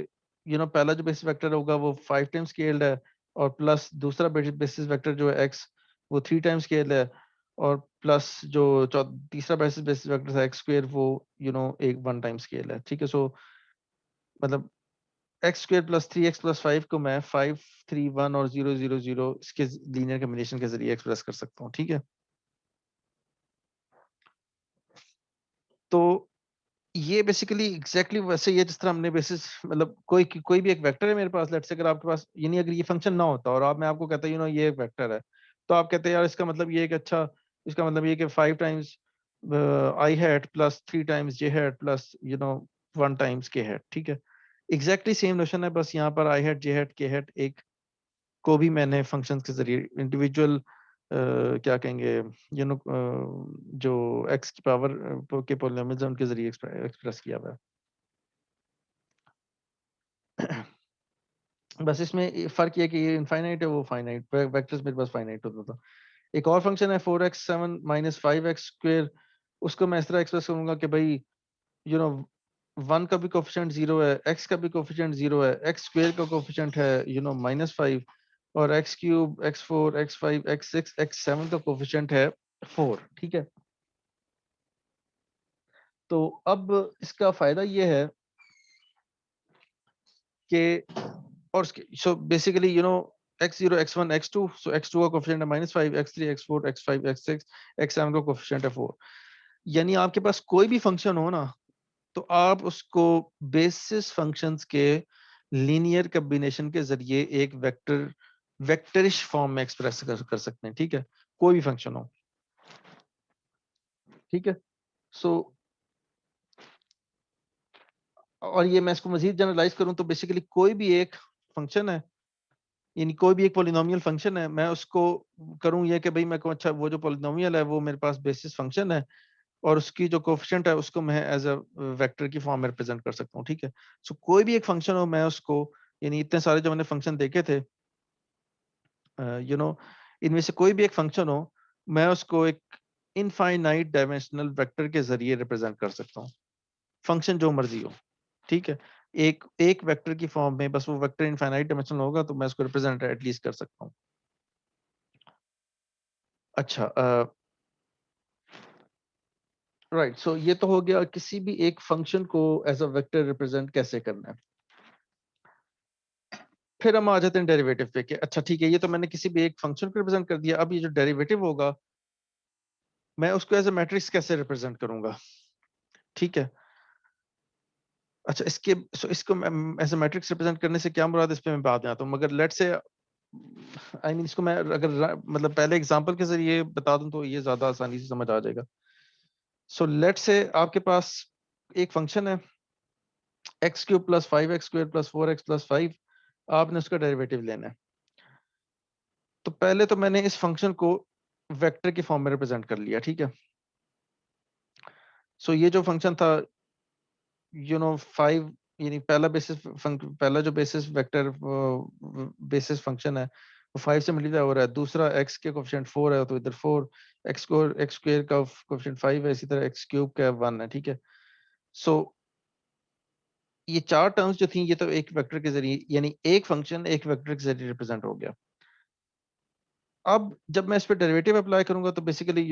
पहला जो बेसिस वेक्टर होगा वो 5 टाइम्स स्केल्ड है और प्लस दूसरा बेसिस वेक्टर जो है x वो 3 टाइम्स स्केल्ड है और प्लस जो तीसरा बेसिस वेक्टर है x² वो एक 1 टाइम स्केल है। ठीक है, सो मतलब x² + 3x + 5 को मैं 5 3 1 और 0 0 0 इसके लीनियर कॉम्बिनेशन के जरिए एक्सप्रेस कर सकता हूँ। ठीक है, तो ये बेसिकली एग्जैक्टली वैसे ही है जिस तरह हमने बेसिस मतलब कोई भी एक वेक्टर है मेरे पास, लेट्स से अगर आपके पास यानी अगर ये फंक्शन ना होता और आप मैं आपको कहता ये एक वेक्टर है, तो आप कहते हैं यार इसका मतलब ये है कि अच्छा इसका मतलब ये कि 5 times I hat plus 3 times J hat plus 1 times के हैट। ठीक है, एग्जैक्टली सेम नोशन है, बस यहाँ पर आई हैट जे हैट के हैट एक को भी मैंने फंक्शंस के जरिए इंडिविजुअल क्या कहेंगे जो एक्स की पावर के पॉलिनोमियल्स हैं उनके जरिए एक्सप्रेस किया हुआ है। बस इसमें फर्क ये है कि ये इनफाइनाइट है वो फाइनाइट, वेक्टर्स मेरे पास फाइनाइट होता था। एक और फंक्शन है 4x7 - 5x², उसको मैं इस तरह एक्सप्रेस करूंगा कि भाई यू नो 1 का भी कोफिशिएंट 0 है, x का भी कोफिशिएंट 0 है, x² का कोफिशिएंट है -5 और x³ x4 x5 x6 x7 का कोफिशिएंट है 4। ठीक है, तो अब इसका फायदा ये है कि और so basically x0 x1 x2, सो x2 का कोफिशिएंट है -5, x3 x4 x5 x6 x7 का कोफिशिएंट है 4। यानी आपके पास कोई भी फंक्शन हो ना, तो आप उसको बेसिस फंक्शंस के लीनियर कॉम्बिनेशन के जरिए एक वेक्टरिश फॉर्म में एक्सप्रेस कर सकते हैं, ठीक है, कोई भी फंक्शन हो, ठीक है। सो और ये मैं इसको मजीद जनरलाइज करूं तो बेसिकली कोई भी एक फंक्शन है, यानी कोई भी एक पोलिनोमियल फंक्शन है, मैं उसको करूं ये कि भाई मैं कहूं अच्छा वो जो पोलिनोमियल है वो मेरे पास बेसिस फंक्शन है और उसकी जो कोफिशिएंट है उसको मैं एज अ वेक्टर की फॉर्म में रिप्रेजेंट कर सकता हूँ, ठीक है। सो कोई भी एक फंक्शन हो मैं उसको, यानी इतने सारे जो मैंने फंक्शन देखे थे, इनमें से कोई भी एक फंक्शन हो, मैं उसको एक इनफाइनाइट डायमेंशनल वेक्टर के जरिए रिप्रेजेंट कर सकता हूँ, फंक्शन जो मर्जी हो, ठीक है। एक एक वेक्टर की फॉर्म में, बस वो वेक्टर इनफाइनाइट डायमेंशनल होगा तो मैं उसको रिप्रेजेंट एटलीस्ट कर सकता हूँ। अच्छा, राइट, सो ये तो हो गया किसी भी एक फंक्शन को एज अ वेक्टर रिप्रेजेंट कैसे करना है। फिर हम आ जाते हैं डेरिवेटिव पे कि अच्छा ठीक है, ये तो मैंने किसी भी एक फंक्शन को रिप्रेजेंट कर दिया, अब ये जो डेरिवेटिव होगा मैं उसको एज अ मैट्रिक्स कैसे रिप्रेजेंट करूंगा, ठीक है। अच्छा, इसको एज अ मैट्रिक्स रिप्रेजेंट करने से क्या मुराद, इस पे मैं बाद में आता हूँ, मगर लेट्स से आई मीन इसको मैं अगर मतलब पहले एग्जांपल के जरिए बता दूं तो ये ज्यादा आसानी से समझ आ जाएगा। सो लेट्स से आपके पास एक फंक्शन है x cube plus 5x² plus 4x plus 5, आपने उसका डेरिवेटिव लेना है। तो पहले तो मैंने इस फंक्शन को वेक्टर की फॉर्म में रिप्रेजेंट कर लिया, ठीक है। सो ये जो फंक्शन था 5, यानी पहला जो बेसिस वेक्टर बेसिस फंक्शन है वो 5 से मल्टीप्लाई हो रहा है, दूसरा x के कोएफिशिएंट 4 है तो इधर 4, x स्क्वायर का कोएफिशिएंट 5 है, इसी तरह x क्यूब का 1 है, ठीक है। सो ये चार टर्म्स जो थी ये तो एक वेक्टर के जरिए, यानी एक फंक्शन एक वेक्टर के जरिए रिप्रेजेंट हो गया। अब जब मैं इस पे डेरिवेटिव अप्लाई करूंगा तो बेसिकली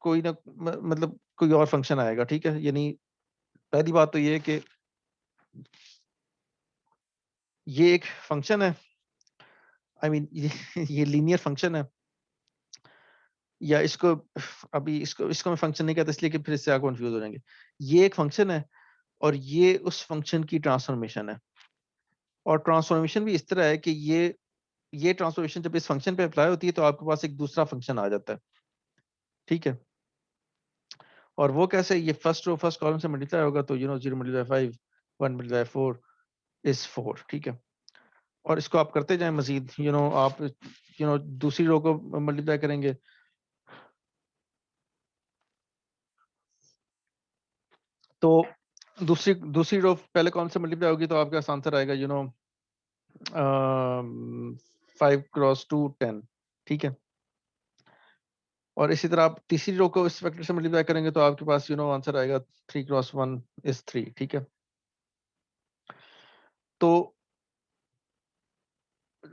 कोई ना मतलब कोई और फंक्शन आएगा, ठीक है। यानी पहली बात तो ये है कि ये एक फंक्शन है, आई मीन ये लीनियर फंक्शन है, या इसको अभी इसको मैं फंक्शन नहीं कहता इसलिए कि फिर इससे आप कंफ्यूज हो जाएंगे। ये एक फंक्शन है और ये उस फंक्शन की ट्रांसफॉर्मेशन है, और ट्रांसफॉर्मेशन भी इस तरह है कि ये ट्रांसफॉर्मेशन जब इस फंक्शन पे अप्लाई होती है तो आपके पास एक दूसरा फंक्शन आ जाता है, ठीक है। और वो कैसे, ये फर्स्ट रो फर्स्ट कॉलम से मल्टीप्लाई होगा तो 0 मल्टीप्लाई 5 1 मल्टीप्लाई 4 इज 4, ठीक है। और इसको आप करते जाएं मजीद, आप दूसरी रो को मल्टीप्लाई करेंगे तो दूसरी दूसरी रो पहले कॉलम से मल्टीप्लाई होगी तो आपके पास आंसर आएगा 5 क्रॉस 2 10, ठीक है। और इसी तरह आप तीसरी रो को इस वेक्टर से मल्टीप्लाई करेंगे तो आपके पास आंसर आएगा 3 क्रॉस 1 इज 3, ठीक है। तो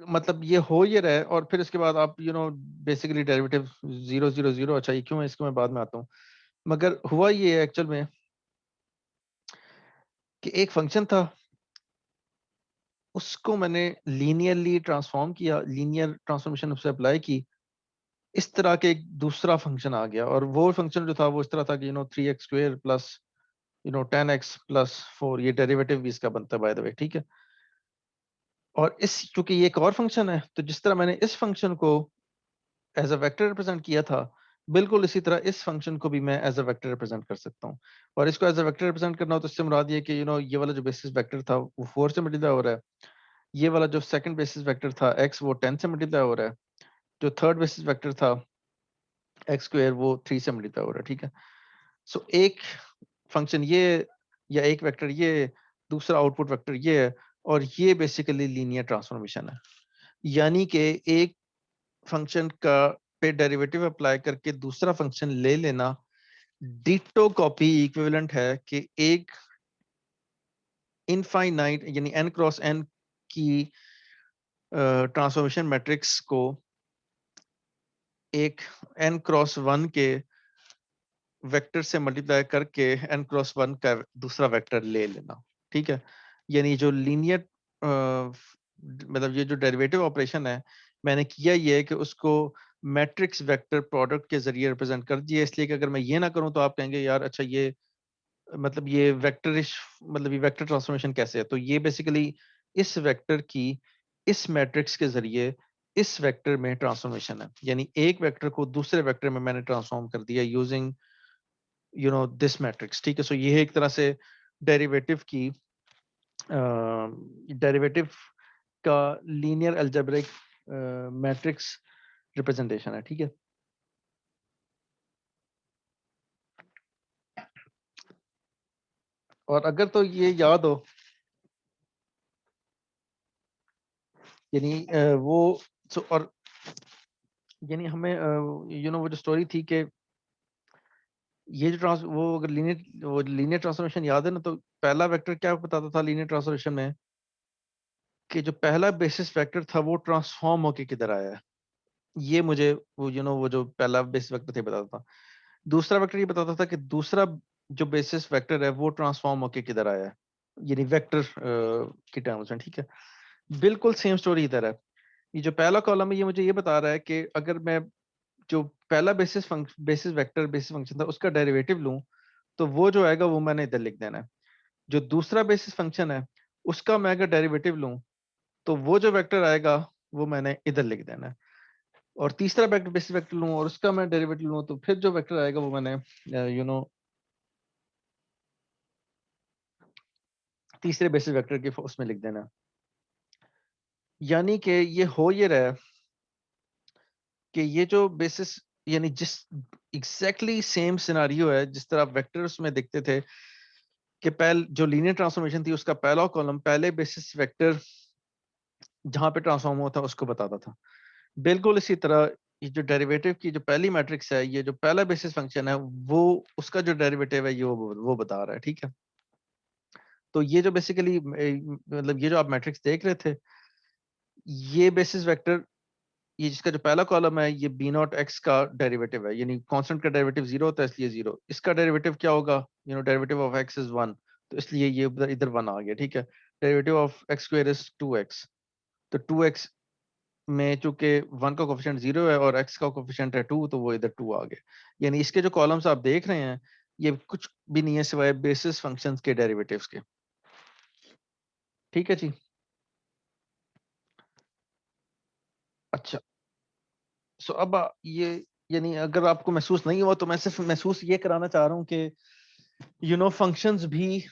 मतलब ये हो ये रहा है, और फिर इसके बाद आप बेसिकली डेरिवेटिव 0 0 0, अच्छा ये क्यों है इसको मैं बाद में आता हूँ, मगर हुआ ये एक्चुअल में कि एक फंक्शन था, उसको मैंने लीनियरली ट्रांसफॉर्म किया, लीनियर ट्रांसफॉर्मेशन उससे अप्लाई की, इस तरह के एक दूसरा फंक्शन आ गया, और वो फंक्शन जो था वो इस तरह था कि 3x² प्लस 10x प्लस 4, ये डेरिवेटिव भी इसका बनता है बाय द वे, ठीक है। और इस चूंकि ये एक और फंक्शन है तो जिस तरह मैंने इस फंक्शन को एज अ वेक्टर रिप्रेजेंट किया था, बिल्कुल इसी तरह इस फंक्शन को भी मैं एज अ वेक्टर रिप्रेजेंट कर सकता हूँ। और इसको एज अ वेक्टर रिप्रेजेंट करना हो तो इससे मुराद ये कि ये वाला जो बेसिस वेक्टर था वो 4 से मल्टीप्लाई हो रहा है, ये वाला जो सेकंड बेसिस वेक्टर था x वो 10 से मल्टीप्लाई हो रहा है, जो थर्ड बेसिस वेक्टर था एक्स स्क्वायर वो 3 से मल्टीप्लाई हो रहा है, ठीक है। सो एक फंक्शन ये, या एक वेक्टर ये, दूसरा आउटपुट वेक्टर ये है, और ये बेसिकली लीनियर ट्रांसफॉर्मेशन है, यानी कि एक फंक्शन का पे डेरिवेटिव अप्लाई करके दूसरा फंक्शन ले लेना डिटो कॉपी इक्विवेलेंट है कि एक इनफाइनाइट यानी n क्रॉस n की ट्रांसफॉर्मेशन मैट्रिक्स को एक n क्रॉस 1 के वेक्टर से मल्टीप्लाई करके n क्रॉस 1 का दूसरा वेक्टर ले लेना, ठीक है। यानी जो लीनियर मतलब ये जो डेरिवेटिव ऑपरेशन है मैंने किया ये है कि उसको मैट्रिक्स वेक्टर प्रोडक्ट के जरिए रिप्रेजेंट कर दिया, इसलिए कि अगर मैं ये ना करूं तो आप कहेंगे यार अच्छा ये मतलब ये वेक्टरिश, मतलब ये वेक्टर ट्रांसफॉर्मेशन कैसे है, तो ये बेसिकली इस वेक्टर की इस मैट्रिक्स के जरिए इस वेक्टर में ट्रांसफॉर्मेशन है, यानी एक वेक्टर को दूसरे वेक्टर में मैंने ट्रांसफॉर्म कर दिया यूजिंग दिस मैट्रिक्स, ठीक है। सो ये एक तरह से डेरिवेटिव की डेरिवेटिव का लीनियर अलजेब्रिक मैट्रिक्स रिप्रेजेंटेशन है, ठीक है। और अगर तो ये याद हो, यानी वो और यानी हमें वो जो स्टोरी थी कि ये जो वो अगर लीनियर ट्रांसफॉर्मेशन याद है ना, तो पहला वेक्टर क्या बताता था लीनियर ट्रांसफॉर्मेशन में, कि जो पहला बेसिस वेक्टर था वो ट्रांसफॉर्म होके किधर आया है, ये मुझे वो जो पहला बेसिस वेक्टर थे बताता था। दूसरा वेक्टर ये बताता था कि दूसरा जो बेसिस वेक्टर है वो ट्रांसफॉर्म होके किधर आया है, यानी वेक्टर की टर्म्स में, ठीक है। बिल्कुल सेम स्टोरी इधर है। ये जो पहला कॉलम है ये मुझे ये बता रहा है कि अगर मैं जो पहला बेसिस फंक्शन था उसका डेरिवेटिव लूं, तो वो जो आएगा वो मैंने इधर लिख देना है। जो दूसरा बेसिस फंक्शन है उसका मैं अगर डेरिवेटिव लूं, तो वो जो वेक्टर आएगा वो मैंने इधर लिख देना है। और तीसरा वेक्टर बेसिस वेक्टर लूं और उसका मैं डेरिवेटिव लूं, तो फिर जो वेक्टर आएगा वो मैंने तीसरे बेसिस वेक्टर के उसमें लिख देना। यानी कि ये हो ये रहा है कि ये जो बेसिस, यानी जिस एग्जैक्टली सेम सिनारियो है जिस तरह वेक्टर्स में दिखते थे कि पहले जो लीनियर ट्रांसफॉर्मेशन थी उसका पहला कॉलम पहले बेसिस वेक्टर जहां पे ट्रांसफॉर्म हुआ था उसको बताता था। बिल्कुल इसी तरह ये जो डेरिवेटिव की जो पहली मैट्रिक्स है, ये जो पहला बेसिस फंक्शन है वो उसका जो डेरिवेटिव है ये वो बता रहा है, ठीक है। तो ये जो बेसिकली मतलब ये जो आप मैट्रिक्स देख रहे थे, ये बेसिस वेक्टर, ये जिसका जो पहला कॉलम है ये बी नॉट एक्स का डेरिवेटिव है, यानी कांस्टेंट का डेरिवेटिव जीरो होता है इसलिए जीरो। इसका डेरिवेटिव क्या होगा, derivative of X is one, तो इसलिए ये इधर वन आ गया, ठीक है। Derivative of X square is two X, तो टू एक्स में चूंकि वन का कोफिशिएंट जीरो है और एक्स का कोफिशिएंट है टू, तो वो इधर टू आ गया। यानी इसके जो कॉलम्स आप देख रहे हैं ये कुछ भी नहीं है सिवाय बेसिस फंक्शंस के डेरिवेटिव्स के, ठीक है जी। अच्छा, सो अब ये, यानी अगर आपको महसूस नहीं हुआ तो मैं सिर्फ महसूस ये कराना चाह रहा हूँ कि फंक्शंस भी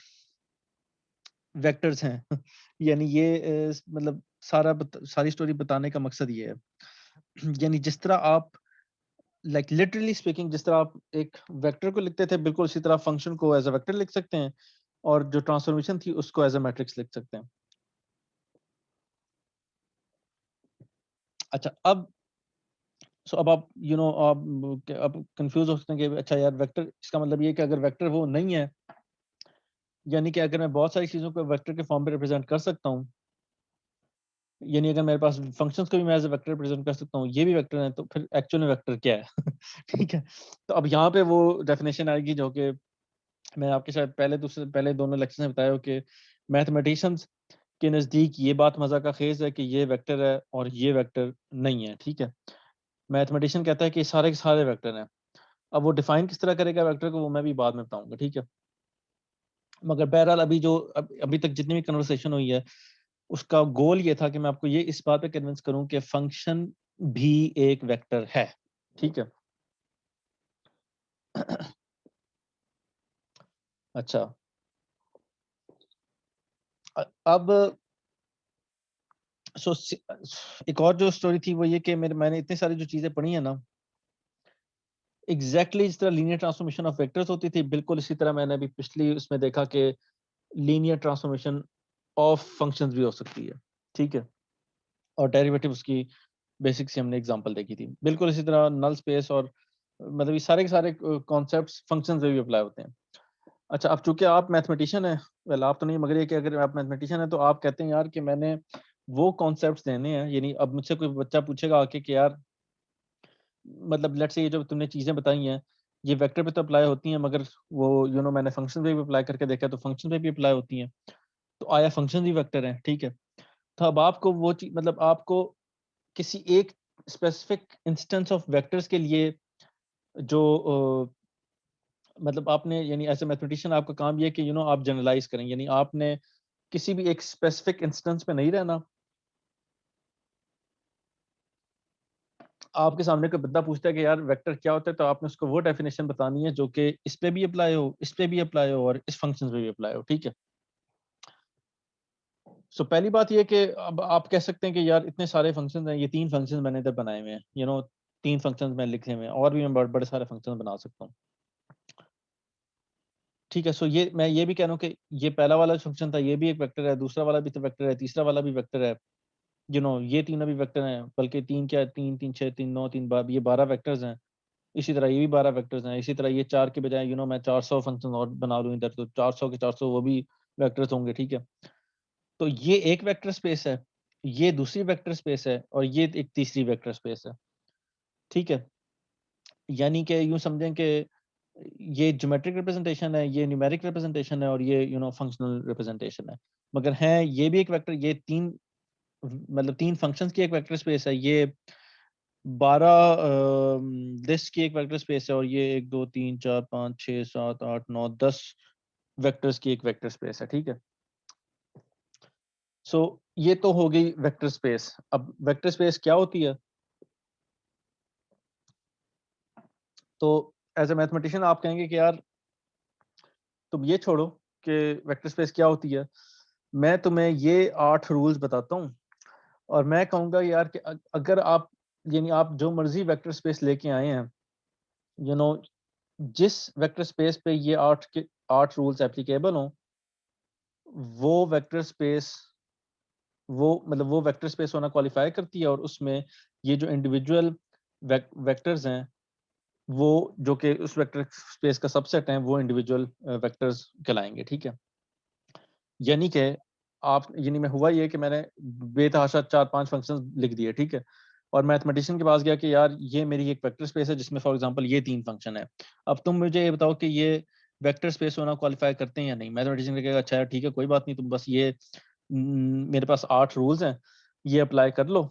वेक्टर्स हैं। यानी ये मतलब सारी स्टोरी बताने का मकसद ये है। यानी जिस तरह आप लिटरली स्पीकिंग जिस तरह आप एक वेक्टर को लिखते थे, बिल्कुल उसी तरह फंक्शन को एज अ वेक्टर लिख सकते हैं, और जो ट्रांसफॉर्मेशन थी उसको एज अ मैट्रिक्स लिख सकते हैं। अच्छा, अब अब आप अब कंफ्यूज हो सकते हैं कि अच्छा यार वेक्टर, इसका मतलब ये कि अगर वेक्टर वो नहीं है, यानी कि अगर मैं बहुत सारी चीजों को वेक्टर के फॉर्म में रिप्रेजेंट कर सकता हूँ, यानी अगर मेरे पास फंक्शंस को भी मैं एज अ वेक्टर रिप्रेजेंट कर सकता हूँ, ये भी वेक्टर है, तो फिर एक्चुअल में वेक्टर क्या है? ठीक है। तो अब यहाँ पे वो डेफिनेशन आएगी जो कि मैं आपके शायद पहले दोनों लेक्चर में बताया हो कि मैथमेटिशियंस के नज़दीक ये बात मजा का खेज है कि ये वेक्टर है और ये वेक्टर नहीं है, ठीक है। मैथमेटिशियन कहता है कि सारे के सारे वेक्टर हैं। अब वो डिफाइन किस तरह करेगा वेक्टर को वो मैं भी बाद में बताऊंगा, ठीक है। मगर बहरहाल अभी तक जितनी भी कन्वर्सेशन हुई है उसका गोल ये था कि मैं आपको ये इस बात पे कन्विंस करूं कि फंक्शन भी एक वेक्टर है, ठीक है। अच्छा, अब सो एक और जो स्टोरी थी वो ये कि मैंने इतनी सारी जो चीजें पढ़ी है ना, एग्जैक्टली जिस तरह लीनियर ट्रांसफॉर्मेशन ऑफ वेक्टर्स होती थी, बिल्कुल इसी तरह मैंने अभी पिछली उसमें देखा कि लीनियर ट्रांसफॉर्मेशन ऑफ फंक्शंस भी हो सकती है, ठीक है। और डेरिवेटिव उसकी बेसिक से हमने एग्जांपल देखी थी, बिल्कुल इसी तरह नल स्पेस और मतलब ये सारे के सारे कॉन्सेप्ट्स फंक्शंस में भी अप्लाई होते हैं। अच्छा, अब चूंकि आप मैथमेटिशियन है, वेल आप तो नहीं, मगर ये कि अगर आप मैथमेटिशियन है तो आप कहते हैं यार कि मैंने वो कॉन्सेप्ट्स देने हैं, यानी अब मुझसे कोई बच्चा पूछेगा आके कि यार मतलब लेट्स से ये जो तुमने चीजें बताई हैं ये वेक्टर पे तो अप्लाई होती हैं, मगर वो मैंने फंक्शन पे भी अप्लाई करके देखा तो फंक्शन पे भी अप्लाई होती हैं, तो आया फंक्शन भी वेक्टर है, ठीक है। तो अब आपको वो चीज, मतलब आपको किसी एक स्पेसिफिक इंस्टेंस ऑफ वेक्टर्स के लिए जो मतलब आपने यानी एज ए मैथमेटिशियन आपका काम ये है कि आप जनरलाइज करें, यानी आपने किसी भी एक स्पेसिफिक इंस्टेंस पे नहीं रहना। आपके सामने कोई बंदा पूछता है कि यार वेक्टर क्या होता है, तो आपने उसको वो डेफिनेशन बतानी है जो कि इस पे भी अप्लाई हो, इस पे भी अप्लाई हो और इस फंक्शन पे भी अप्लाई हो, ठीक है। सो पहली बात ये कि अब आप कह सकते हैं कि यार इतने सारे फंक्शंस हैं, ये 3 फंक्शंस मैंने इधर बनाए हुए हैं, 3 फंक्शंस मैंने लिखे हुए हैं, और भी मैं बड़े बड़े सारे फंक्शंस बना सकता हूँ, ठीक है। सो ये मैं ये भी कह रहा हूँ कि ये पहला वाला फंक्शन था, ये भी एक वेक्टर है, दूसरा वाला भी तो वेक्टर है, तीसरा वाला भी वेक्टर है, ये तीनों भी वेक्टर हैं, बल्कि तीन क्या, 3 3 6 3 9 3 12, ये 12 वेक्टर्स हैं। इसी तरह ये भी 12 वेक्टर्स हैं। इसी तरह ये 4 के बजाय मैं 400 फंक्शन और बना लूँ इधर, तो 400 के 400 वो भी वेक्टर्स होंगे, ठीक है। तो ये एक वेक्टर स्पेस है, ये दूसरी वेक्टर स्पेस है, और ये एक तीसरी वेक्टर स्पेस है, ठीक है। यानी कि यूं समझें कि ये ज्योमेट्रिक रिप्रेजेंटेशन है, ये न्यूमेरिक रिप्रेजेंटेशन है, और ये फंक्शनल रिप्रेजेंटेशन है। मगर है ये भी एक वेक्टर, ये तीन मतलब 3 फंक्शंस की एक वेक्टर स्पेस है, ये 12 लिस्ट की एक वेक्टर स्पेस है, और ये 1 2 3 4 5 6 7 8 9 10 वेक्टर्स की एक वेक्टर स्पेस है, ठीक है। सो ये तो हो गई वेक्टर स्पेस। अब वेक्टर स्पेस क्या होती है? तो एज ए मैथमेटिशियन आप कहेंगे कि यार तुम ये छोड़ो कि वेक्टर स्पेस क्या होती है, मैं तुम्हें ये 8 रूल्स बताता हूँ, और मैं कहूँगा यार कि अगर आप आप जो मर्जी वेक्टर स्पेस लेके आए हैं, यू नो जिस वेक्टर स्पेस पे ये 8 रूल्स एप्लीकेबल हों, वो वेक्टर स्पेस वो वेक्टर स्पेस होना क्वालिफाई करती है, और उसमें ये जो इंडिविजुअल वेक्टर्स हैं, वो जो कि उस वेक्टर स्पेस का सबसेट है, वो इंडिविजुअल वेक्टर्स कहलाएंगे, ठीक है। यानी कि मैं हुआ ये कि मैंने बेतहाशा 4-5 फंक्शंस लिख दिए, ठीक है, और मैथमेटिशियन के पास गया कि यार ये मेरी एक वेक्टर स्पेस है जिसमें फॉर एग्जांपल ये 3 फंक्शन है। अब तुम मुझे ये बताओ कि ये वेक्टर स्पेस होना क्वालिफाई करते हैं या नहीं। मैथमेटिशियन कहेगा अच्छा यार ठीक है, कोई बात नहीं, तुम बस मेरे पास 8 रूल्स हैं, ये अप्लाई कर लो।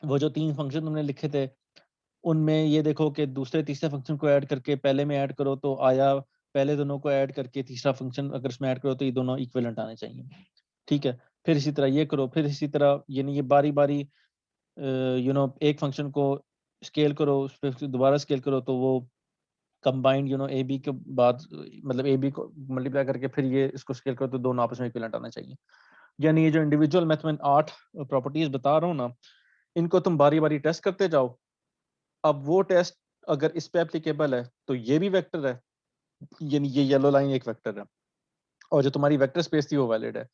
वो जो 3 फंक्शन तुमने लिखे थे, उनमें ये देखो कि दूसरे तीसरे फंक्शन को ऐड करके पहले में ऐड करो तो आया, पहले दोनों को ऐड करके तीसरा फंक्शन अगर उसमें ऐड करो तो ये दोनों इक्विवेलेंट आने चाहिए, ठीक है। फिर इसी तरह ये करो, फिर इसी तरह ये बारी बारी एक फंक्शन को स्केल करो, उस पर दोबारा स्केल करो, तो वो कंबाइंड ए बी के बाद मतलब ए बी को मल्टीप्लाई करके फिर ये इसको स्केल करो, तो दोनों आपस में इक्विवेलेंट आना चाहिए। यानी ये जो इंडिविजुअल मैथ में 8 प्रॉपर्टीज बता रहा हूँ ना, इनको तुम बारी बारी टेस्ट करते जाओ। अब वो टेस्ट अगर इस पे एप्लीकेबल है तो ये भी वेक्टर है, यानी ये येलो लाइन एक वेक्टर है, और जो तुम्हारी वेक्टर स्पेस थी वो वैलिड है।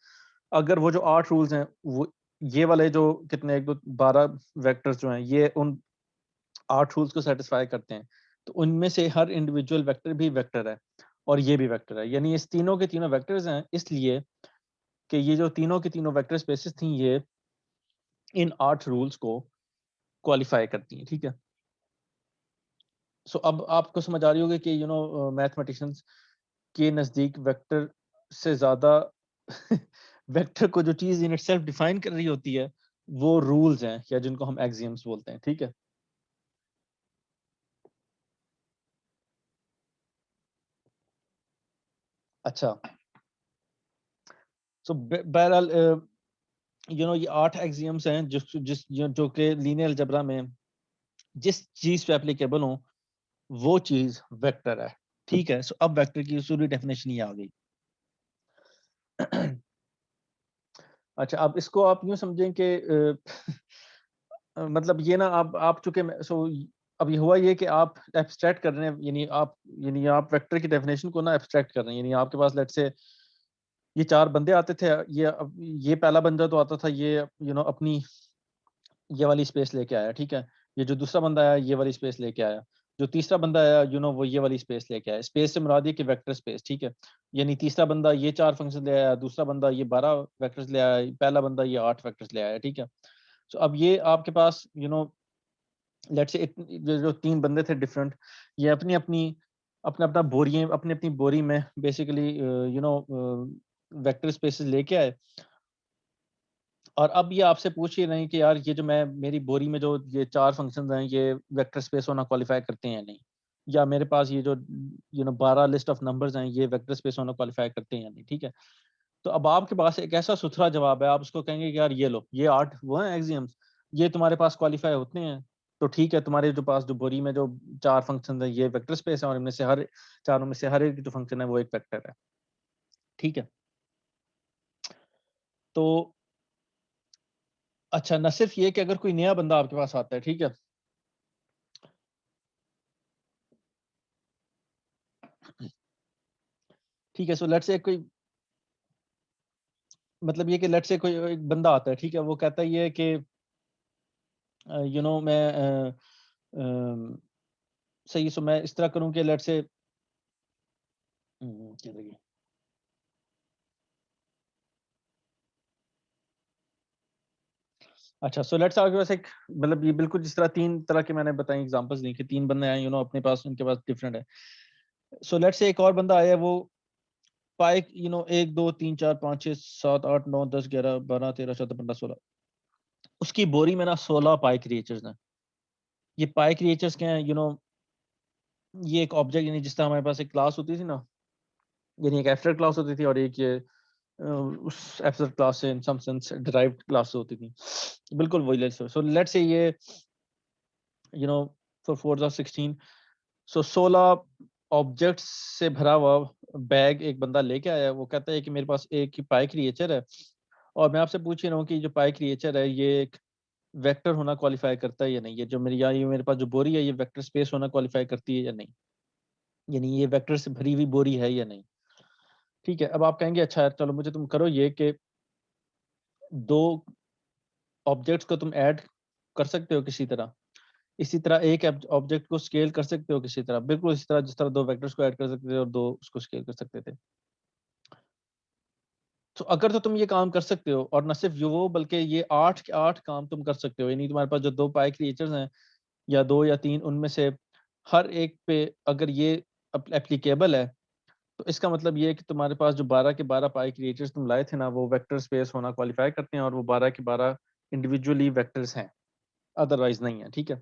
अगर वो जो 8 रूल्स हैं, वो ये वाले जो कितने 1 2 12 वेक्टर्स जो हैं, ये उन 8 रूल्स को सेटिस्फाई करते हैं, तो उनमें से हर इंडिविजुअल वेक्टर भी वेक्टर है, और ये भी वेक्टर है। यानी इस तीनों के तीनों वेक्टर्स हैं, इसलिए कि ये जो तीनों के तीनों वेक्टर स्पेसेस थी, ये इन 8 रूल्स को क्वालिफाई करती हैं, ठीक है। सो अब आपको समझ आ रही होगी कि मैथमेटिशियंस के नज़दीक वेक्टर से ज़्यादा वेक्टर को जो चीज़ इन इटसेल्फ डिफाइन कर रही होती है, वो रूल्स हैं, या जिनको हम एक्सियम्स बोलते हैं, ठीक है। अच्छा, सो बहरहाल ये 8 एक्सियम्स हैं जिस जिस जो कि लीनियर अलजेब्रा में जिस चीज़ पे एप्लीकेबल हो, वो चीज़ वेक्टर है, ठीक है। सो अब वेक्टर की पूरी डेफिनेशन ये आ गई। अच्छा, अब इसको आप यूँ समझें कि मतलब ये ना आप चूँकि अब ये हुआ ये कि आप एब्स्ट्रैक्ट कर रहे हैं, यानी आप वेक्टर की डेफिनेशन को ना एब्स्ट्रैक्ट कर रहे हैं। यानी आपके पास लेट्स से ये 4 बंदे आते थे, ये पहला बंदा तो आता था, ये अपनी ये वाली स्पेस लेके आया, ठीक है। ये जो दूसरा बंदा आया, ये वाली स्पेस लेके आया। जो तीसरा बंदा आया, वो ये वाली स्पेस लेके आया। स्पेस से मुराद ये कि वेक्टर स्पेस, ठीक है। यानी तीसरा बंदा ये 4 फंक्शन ले आया, दूसरा बंदा ये 12 वेक्टर्स ले आया, पहला बंदा ये 8 वेक्टर्स ले आया, ठीक है। सो अब ये आपके पास लेट्स से जो 3 बंदे थे डिफरेंट, ये अपनी-अपनी अपना-अपना बोरियाँ अपनी-अपनी बोरी में बेसिकली वेक्टर स्पेसेस लेके आए, और अब ये आपसे पूछ ही रहे हैं कि यार ये जो मैं मेरी बोरी में जो ये 4 फंक्शंस हैं, ये वेक्टर स्पेस होना क्वालिफाई करते हैं या नहीं? या मेरे पास ये जो 12 लिस्ट ऑफ नंबर्स हैं, ये वेक्टर स्पेस होना क्वालिफाई करते हैं या नहीं, ठीक है। तो अब आपके पास एक ऐसा सुथरा जवाब है, आप उसको कहेंगे कि यार ये लो, ये 8 वो हैं एक्सियम्स, ये तुम्हारे पास क्वालिफाई होते हैं, तो ठीक है, तुम्हारे जो पास जो बोरी में जो 4 फंक्शन है ये वेक्टर स्पेस है, और इनमें से हर चारों में से हर एक जो फंक्शन है वो एक वेक्टर है, ठीक है। तो अच्छा, न सिर्फ ये कि अगर कोई नया बंदा आपके पास आता है, ठीक है, ठीक है, सो लेट्स से कोई, मतलब ये कि लेट्स से कोई एक बंदा आता है, ठीक है, वो कहता है ये कि मैं सही, सो मैं इस तरह करूं कि लेट्स से क्या लगी, अच्छा, सो लेट्स आपके पास एक, मतलब ये बिल्कुल जिस तरह 3 तरह के मैंने बताई एग्जांपल्स दी कि 3 बंदे आए, अपने पास, उनके पास डिफरेंट है। सो लेट्स से एक और बंदा आया, वो पाए 1 2 3 4 5 6 7 8 9 10 11 12 13 14 15 16, उसकी बोरी में ना 16 पाई क्रिएचर्स हैं। ये पाई क्रिएचर्स क्या हैं, ये एक ऑब्जेक्ट, यानी जिस तरह हमारे पास एक क्लास होती थी ना, यानी एक एब्स्ट्रैक्ट क्लास होती थी, और एक ये उस एब्स्ट्रैक्ट क्लास से इन सम सेंस डिराइव्ड क्लास होती थी, बिल्कुल वही। सो लेट्स से ये फॉर 4 और 16, सो 16 ऑब्जेक्ट्स से भरा हुआ बैग एक बंदा लेके आया, वो कहता है कि मेरे पास एक ही पाई क्रिएचर है, और मैं आपसे पूछ ही रहा हूँ कि जो पाई क्रिएचर है ये एक वेक्टर होना क्वालिफाई करता है या नहीं, ये जो मेरी, या ये मेरे पास जो बोरी है ये वेक्टर स्पेस होना क्वालिफाई करती है या नहीं, यानी ये वेक्टर से भरी हुई बोरी है या नहीं, ठीक है। अब आप कहेंगे अच्छा यार, चलो मुझे तुम करो ये कि 2 ऑब्जेक्ट्स को तुम ऐड कर सकते हो किसी तरह, इसी तरह एक ऑब्जेक्ट को स्केल कर सकते हो किसी तरह, बिल्कुल इसी तरह जिस तरह 2 वेक्टर्स को ऐड कर सकते थे और 2 उसको स्केल कर सकते थे। तो अगर तो तुम ये काम कर सकते हो, और न सिर्फ वो बल्कि ये 8 के 8 काम तुम कर सकते हो, यानी तुम्हारे पास जो 2 पाई क्रिएचर्स हैं, या 2 या 3, उनमें से हर एक पे अगर ये एप्लीकेबल है, तो इसका मतलब ये है कि तुम्हारे पास जो 12 के 12 पाई क्रिएटर्स तुम लाए थे ना, वो वेक्टर स्पेस होना क्वालिफाई करते हैं, और वो 12 के 12 इंडिविजुअली वेक्टर्स हैं, अदरवाइज नहीं है, ठीक है।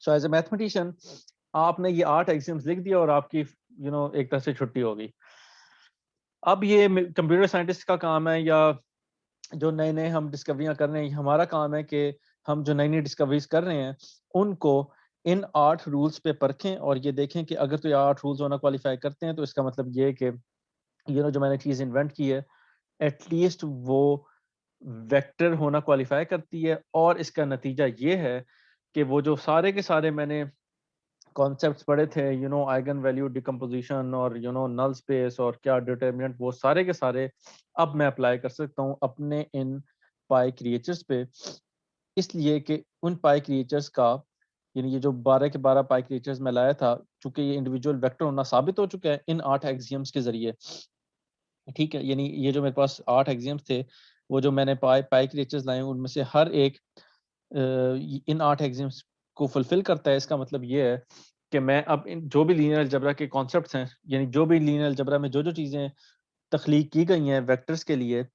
सो एज ए मैथमेटिशियन आपने ये 8 एक्सियम्स लिख दिया, और आपकी एक तरह से छुट्टी हो गई। अब ये कंप्यूटर साइंटिस्ट का काम है, या जो नए नए हम डिस्कवरियां कर रहे हैं, हमारा काम है कि हम जो नई नई डिस्कवरीज कर रहे हैं उनको इन 8 रूल्स पे परखें, और ये देखें कि अगर तो ये 8 रूल्स होना क्वालिफाई करते हैं, तो इसका मतलब ये है कि जो मैंने चीज इन्वेंट की है एटलीस्ट वो वेक्टर होना क्वालिफाई करती है, और इसका नतीजा ये है कि वो जो सारे के सारे मैंने कॉन्सेप्ट्स पढ़े थे, आइगन वैल्यू डिकम्पोजिशन, और नल स्पेस, और क्या डिटर्मिनेंट, वो सारे के सारे अब मैं अप्लाई कर सकता हूँ अपने इन पाई क्रिएचर्स पे, इसलिए कि उन पाई क्रिएचर्स का, यानी ये जो 12 के 12 पाई क्रिएचर्स मैं लाया था, चूंकि ये इंडिविजुअल वेक्टर होना साबित हो चुका है इन 8 एक्सियम्स के जरिए, ठीक है, यानी ये जो मेरे पास 8 एक्सियम्स थे, वो जो मैंने पाई पाई क्रिएचर्स लाए उनमें से हर एक इन 8 एक्सियम्स को फुलफिल करता है। इसका मतलब ये है कि मैं अब इन जो भी लीनियर अलजेब्रा के कॉन्सेप्ट्स हैं, यानी जो भी लीनियर अलजेब्रा में जो जो चीजें तख्लीक की गई हैं वेक्टर्स के लिए,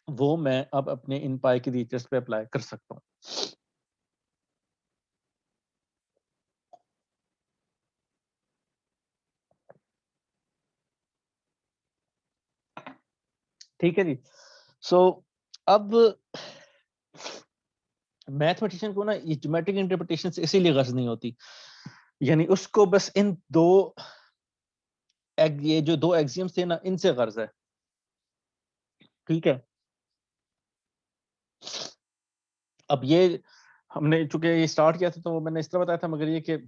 वो मैं अब अपने इन पाई क्रिएचर्स पे अप्लाई कर सकता हूँ। ठीक है जी। सो अब मैथमेटिशियन को ना ये ज्योमेट्रिक इंटरप्रिटेशन से इसीलिए गर्ज नहीं होती, यानी उसको बस इन दो ये जो 2 एक्सियम्स थे ना, इनसे गर्ज है, ठीक है। अब ये हमने चूंकि ये स्टार्ट किया था, तो वो मैंने इस तरह बताया था, मगर ये कि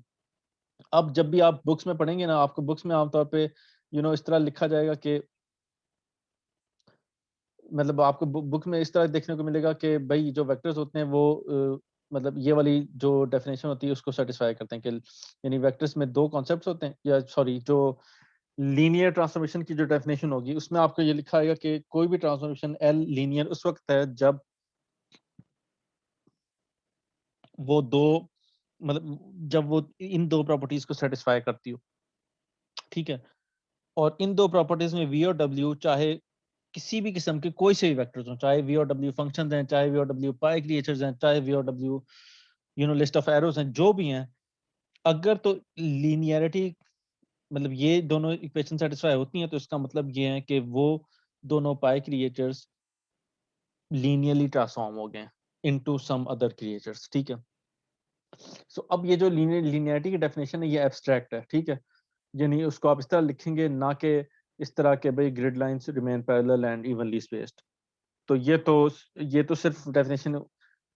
अब जब भी आप बुक्स में पढ़ेंगे ना, आपको बुक्स में आमतौर पे इस तरह लिखा जाएगा कि, मतलब आपको बुक में इस तरह देखने को मिलेगा कि भाई जो वेक्टर्स होते हैं वो मतलब ये वाली जो डेफिनेशन होती है उसको सेटिस्फाई करते हैं कि, यानी वेक्टर्स में 2 कॉन्सेप्ट्स होते हैं, या सॉरी, जो लीनियर ट्रांसफॉर्मेशन की जो डेफिनेशन होगी उसमें आपको ये लिखा आएगा कि कोई भी ट्रांसफॉर्मेशन एल लीनियर उस वक्त है जब वो दो, मतलब जब वो इन 2 प्रॉपर्टीज को सेटिस्फाई करती हो, ठीक है। और इन 2 प्रॉपर्टीज में वी और डब्ल्यू चाहे किसी भी किस्म के कोई से भी वेक्टर्स हो, चाहे वी और डब्ल्यू फंक्शन हैं, चाहे वी और डब्ल्यू पाई क्रिएचर्स हैं, चाहे वी और डब्ल्यू लिस्ट ऑफ एरोज हैं जो भी हैं, अगर तो लीनियरिटी मतलब ये दोनों इक्वेशन सेटिस्फाई होती हैं तो इसका मतलब ये है कि वो दोनों पाई क्रिएचर्स लीनियरली ट्रांसफॉर्म हो गए इनटू सम अदर क्रिएचर्स, ठीक है। सो अब ये जो लीनियरिटी की डेफिनेशन है ये एब्स्ट्रैक्ट है, ठीक है। यानी उसको आप इस तरह लिखेंगे ना कि इस तरह के भाई grid lines remain parallel and evenly spaced. तो ये तो सिर्फ डेफिनेशन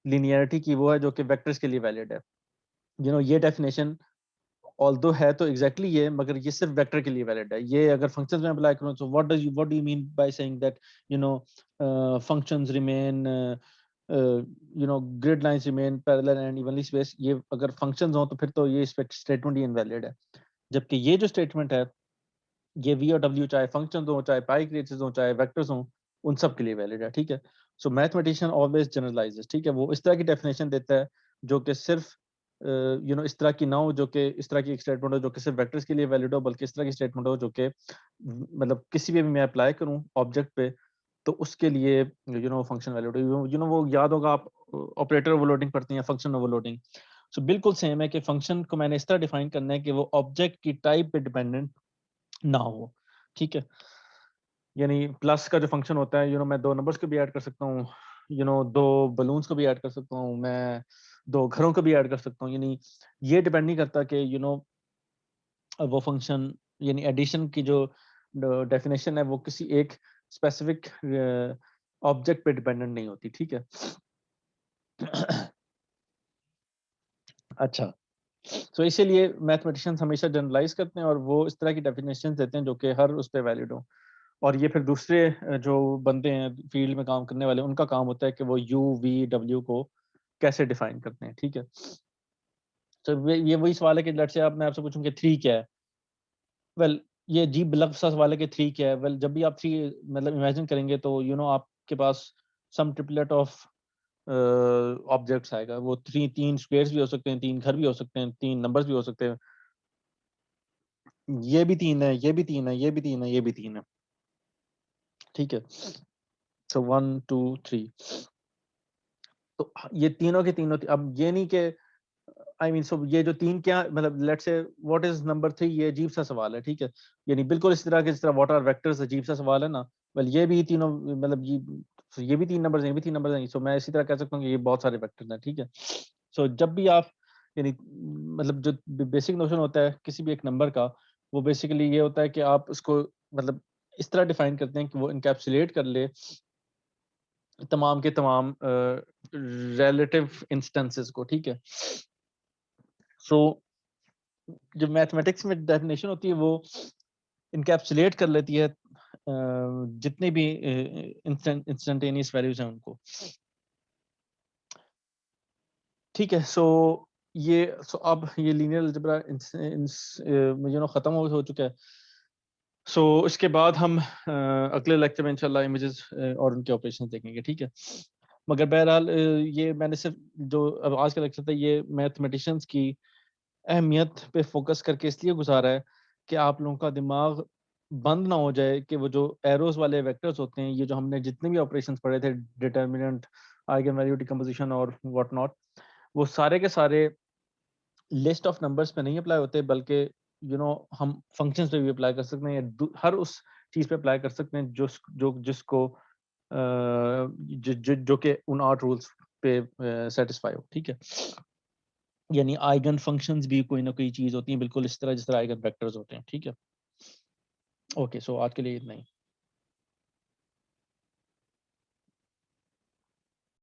लीनियरिटी की वो है जो कि वेक्टर्स के लिए वैलिड है। ये डेफिनेशन ऑल्दो है तो एग्जैक्टली ये, मगर ये सिर्फ वेक्टर के लिए वैलिड है। ये अगर फंक्शंस में अप्लाई करूं तो what do you mean by saying that functions remain grid lines remain parallel and evenly spaced. ये अगर फंक्शंस हो तो फिर तो ये स्टेटमेंट ही इनवैलिड है। जबकि ये जो स्टेटमेंट है ये वी और डब्ल्यू चाहे फंक्शन हो, चाहे पाई क्रिएचर्स हो, चाहे वेक्टर्स हो, उन सब के लिए वैलिड है, ठीक है। सो मैथमेटिशियन ऑलवेज जनरलाइजेस, ठीक है। वो इस तरह की डेफिनेशन देता है जो कि सिर्फ इस तरह की ना हो, जो कि इस तरह की एक स्टेटमेंट हो जो कि सिर्फ वेक्टर्स के लिए वैलिड हो, बल्कि इस तरह की स्टेटमेंट हो जो कि मतलब किसी भी मैं अप्लाई करूं ऑब्जेक्ट पे तो उसके लिए फंक्शन वैलिड हो। वो याद होगा, आप ऑपरेटर ओवरलोडिंग पढ़ते हैं, फंक्शन ओवरलोडिंग। सो बिल्कुल सेम है कि फंक्शन को मैंने इस तरह डिफाइन करना है कि वो ऑब्जेक्ट की टाइप पे डिपेंडेंट ना हो, ठीक है। यानी प्लस का जो फंक्शन होता है, मैं दो नंबर्स को भी ऐड कर सकता हूँ, दो बलून्स को भी ऐड कर सकता हूँ, मैं दो घरों को भी ऐड कर सकता हूँ। यानी ये डिपेंड नहीं करता कि वो फंक्शन, यानी एडिशन की जो डेफिनेशन है वो किसी एक स्पेसिफिक ऑब्जेक्ट पे डिपेंडेंट नहीं होती, ठीक है। अच्छा, तो इसीलिए मैथमेटिशियंस हमेशा जनरलाइज करते हैं और वो इस तरह की डेफिनेशन देते हैं जो कि हर उस पर वैलिड हो। और ये फिर दूसरे जो बंदे हैं फील्ड में काम करने वाले, उनका काम होता है कि वो यू वी डब्ल्यू को कैसे डिफाइन करते हैं, ठीक है। तो ये वही सवाल है कि लेट्स से आप मैं आपसे पूछूं कि थ्री क्या है। वेल, ये अजीब लफ्ज़ सा सवाल है कि थ्री क्या है। वेल, जब भी आप थ्री मतलब इमेजिन करेंगे तो आपके पास सम ट्रिपलेट ऑफ ऑब्जेक्ट्स आएगा। वो तीन स्क्वायर्स भी हो सकते हैं, तीन घर भी हो सकते हैं, तीन नंबर्स भी हो सकते हैं। ये भी तीन है, ये भी तीन है, ये भी तीन है, ये भी तीन है, ठीक है। सो वन टू थ्री, तो ये तीनों के तीनों अब ये नहीं कि सो ये जो तीन क्या मतलब let's say what is number three, ये अजीब सा सवाल है, ठीक है। यानी बिल्कुल इस तरह के जिस तरह व्हाट आर वेक्टर्स अजीब सा सवाल है ना। वेल, ये भी तीनों मतलब ये भी तीन नंबर्स हैं, ये भी तीन नंबर्स हैं। सो मैं इसी तरह कह सकता हूँ कि ये बहुत सारे वेक्टर्स हैं, ठीक है। सो जब भी आप यानी मतलब जो बेसिक नोशन होता है किसी भी एक नंबर का, वो बेसिकली ये होता है कि आप उसको मतलब इस तरह डिफाइन करते हैं कि वो इनकैप्सुलेट कर ले तमाम के तमाम रिलेटिव इंस्टेंसेस को, ठीक है। सो जो मैथमेटिक्स में डेफिनेशन होती है वो इनकैप्सुलेट कर लेती है जितने भी इंस्टेंटेनियस वैल्यूज हैं उनको, ठीक है। सो अब ये लीनियर अलजेब्रा खत्म हो चुका है। सो इसके बाद हम अगले लेक्चर में इंशाल्लाह इमेजेस और उनके ऑपरेशन देखेंगे, ठीक है। मगर बहरहाल ये मैंने सिर्फ जो अब आज का लेक्चर था ये मैथमेटिशियंस की अहमियत पे फोकस करके इसलिए गुजारा है कि आप लोगों का दिमाग बंद ना हो जाए कि वो जो एरोस वाले वेक्टर्स होते हैं, ये जो हमने जितने भी ऑपरेशंस पढ़े थे, डिटर्मिनेंट, आइगन वैल्यू डिकम्पोजिशन और व्हाट नॉट, वो सारे के सारे लिस्ट ऑफ नंबर्स पे नहीं अप्लाई होते, बल्कि हम फंक्शंस पे भी अप्लाई कर सकते हैं या हर उस चीज पे अप्लाई कर सकते हैं जिसको जो कि उन 8 रूल्स पे सेटिस्फाई हो, ठीक है। यानी आइगन फंक्शंस भी कोई ना कोई चीज होती है बिल्कुल इस तरह जिस तरह आइगन वेक्टर्स होते हैं, ठीक है। ओके, सो आज के लिए इतना ही।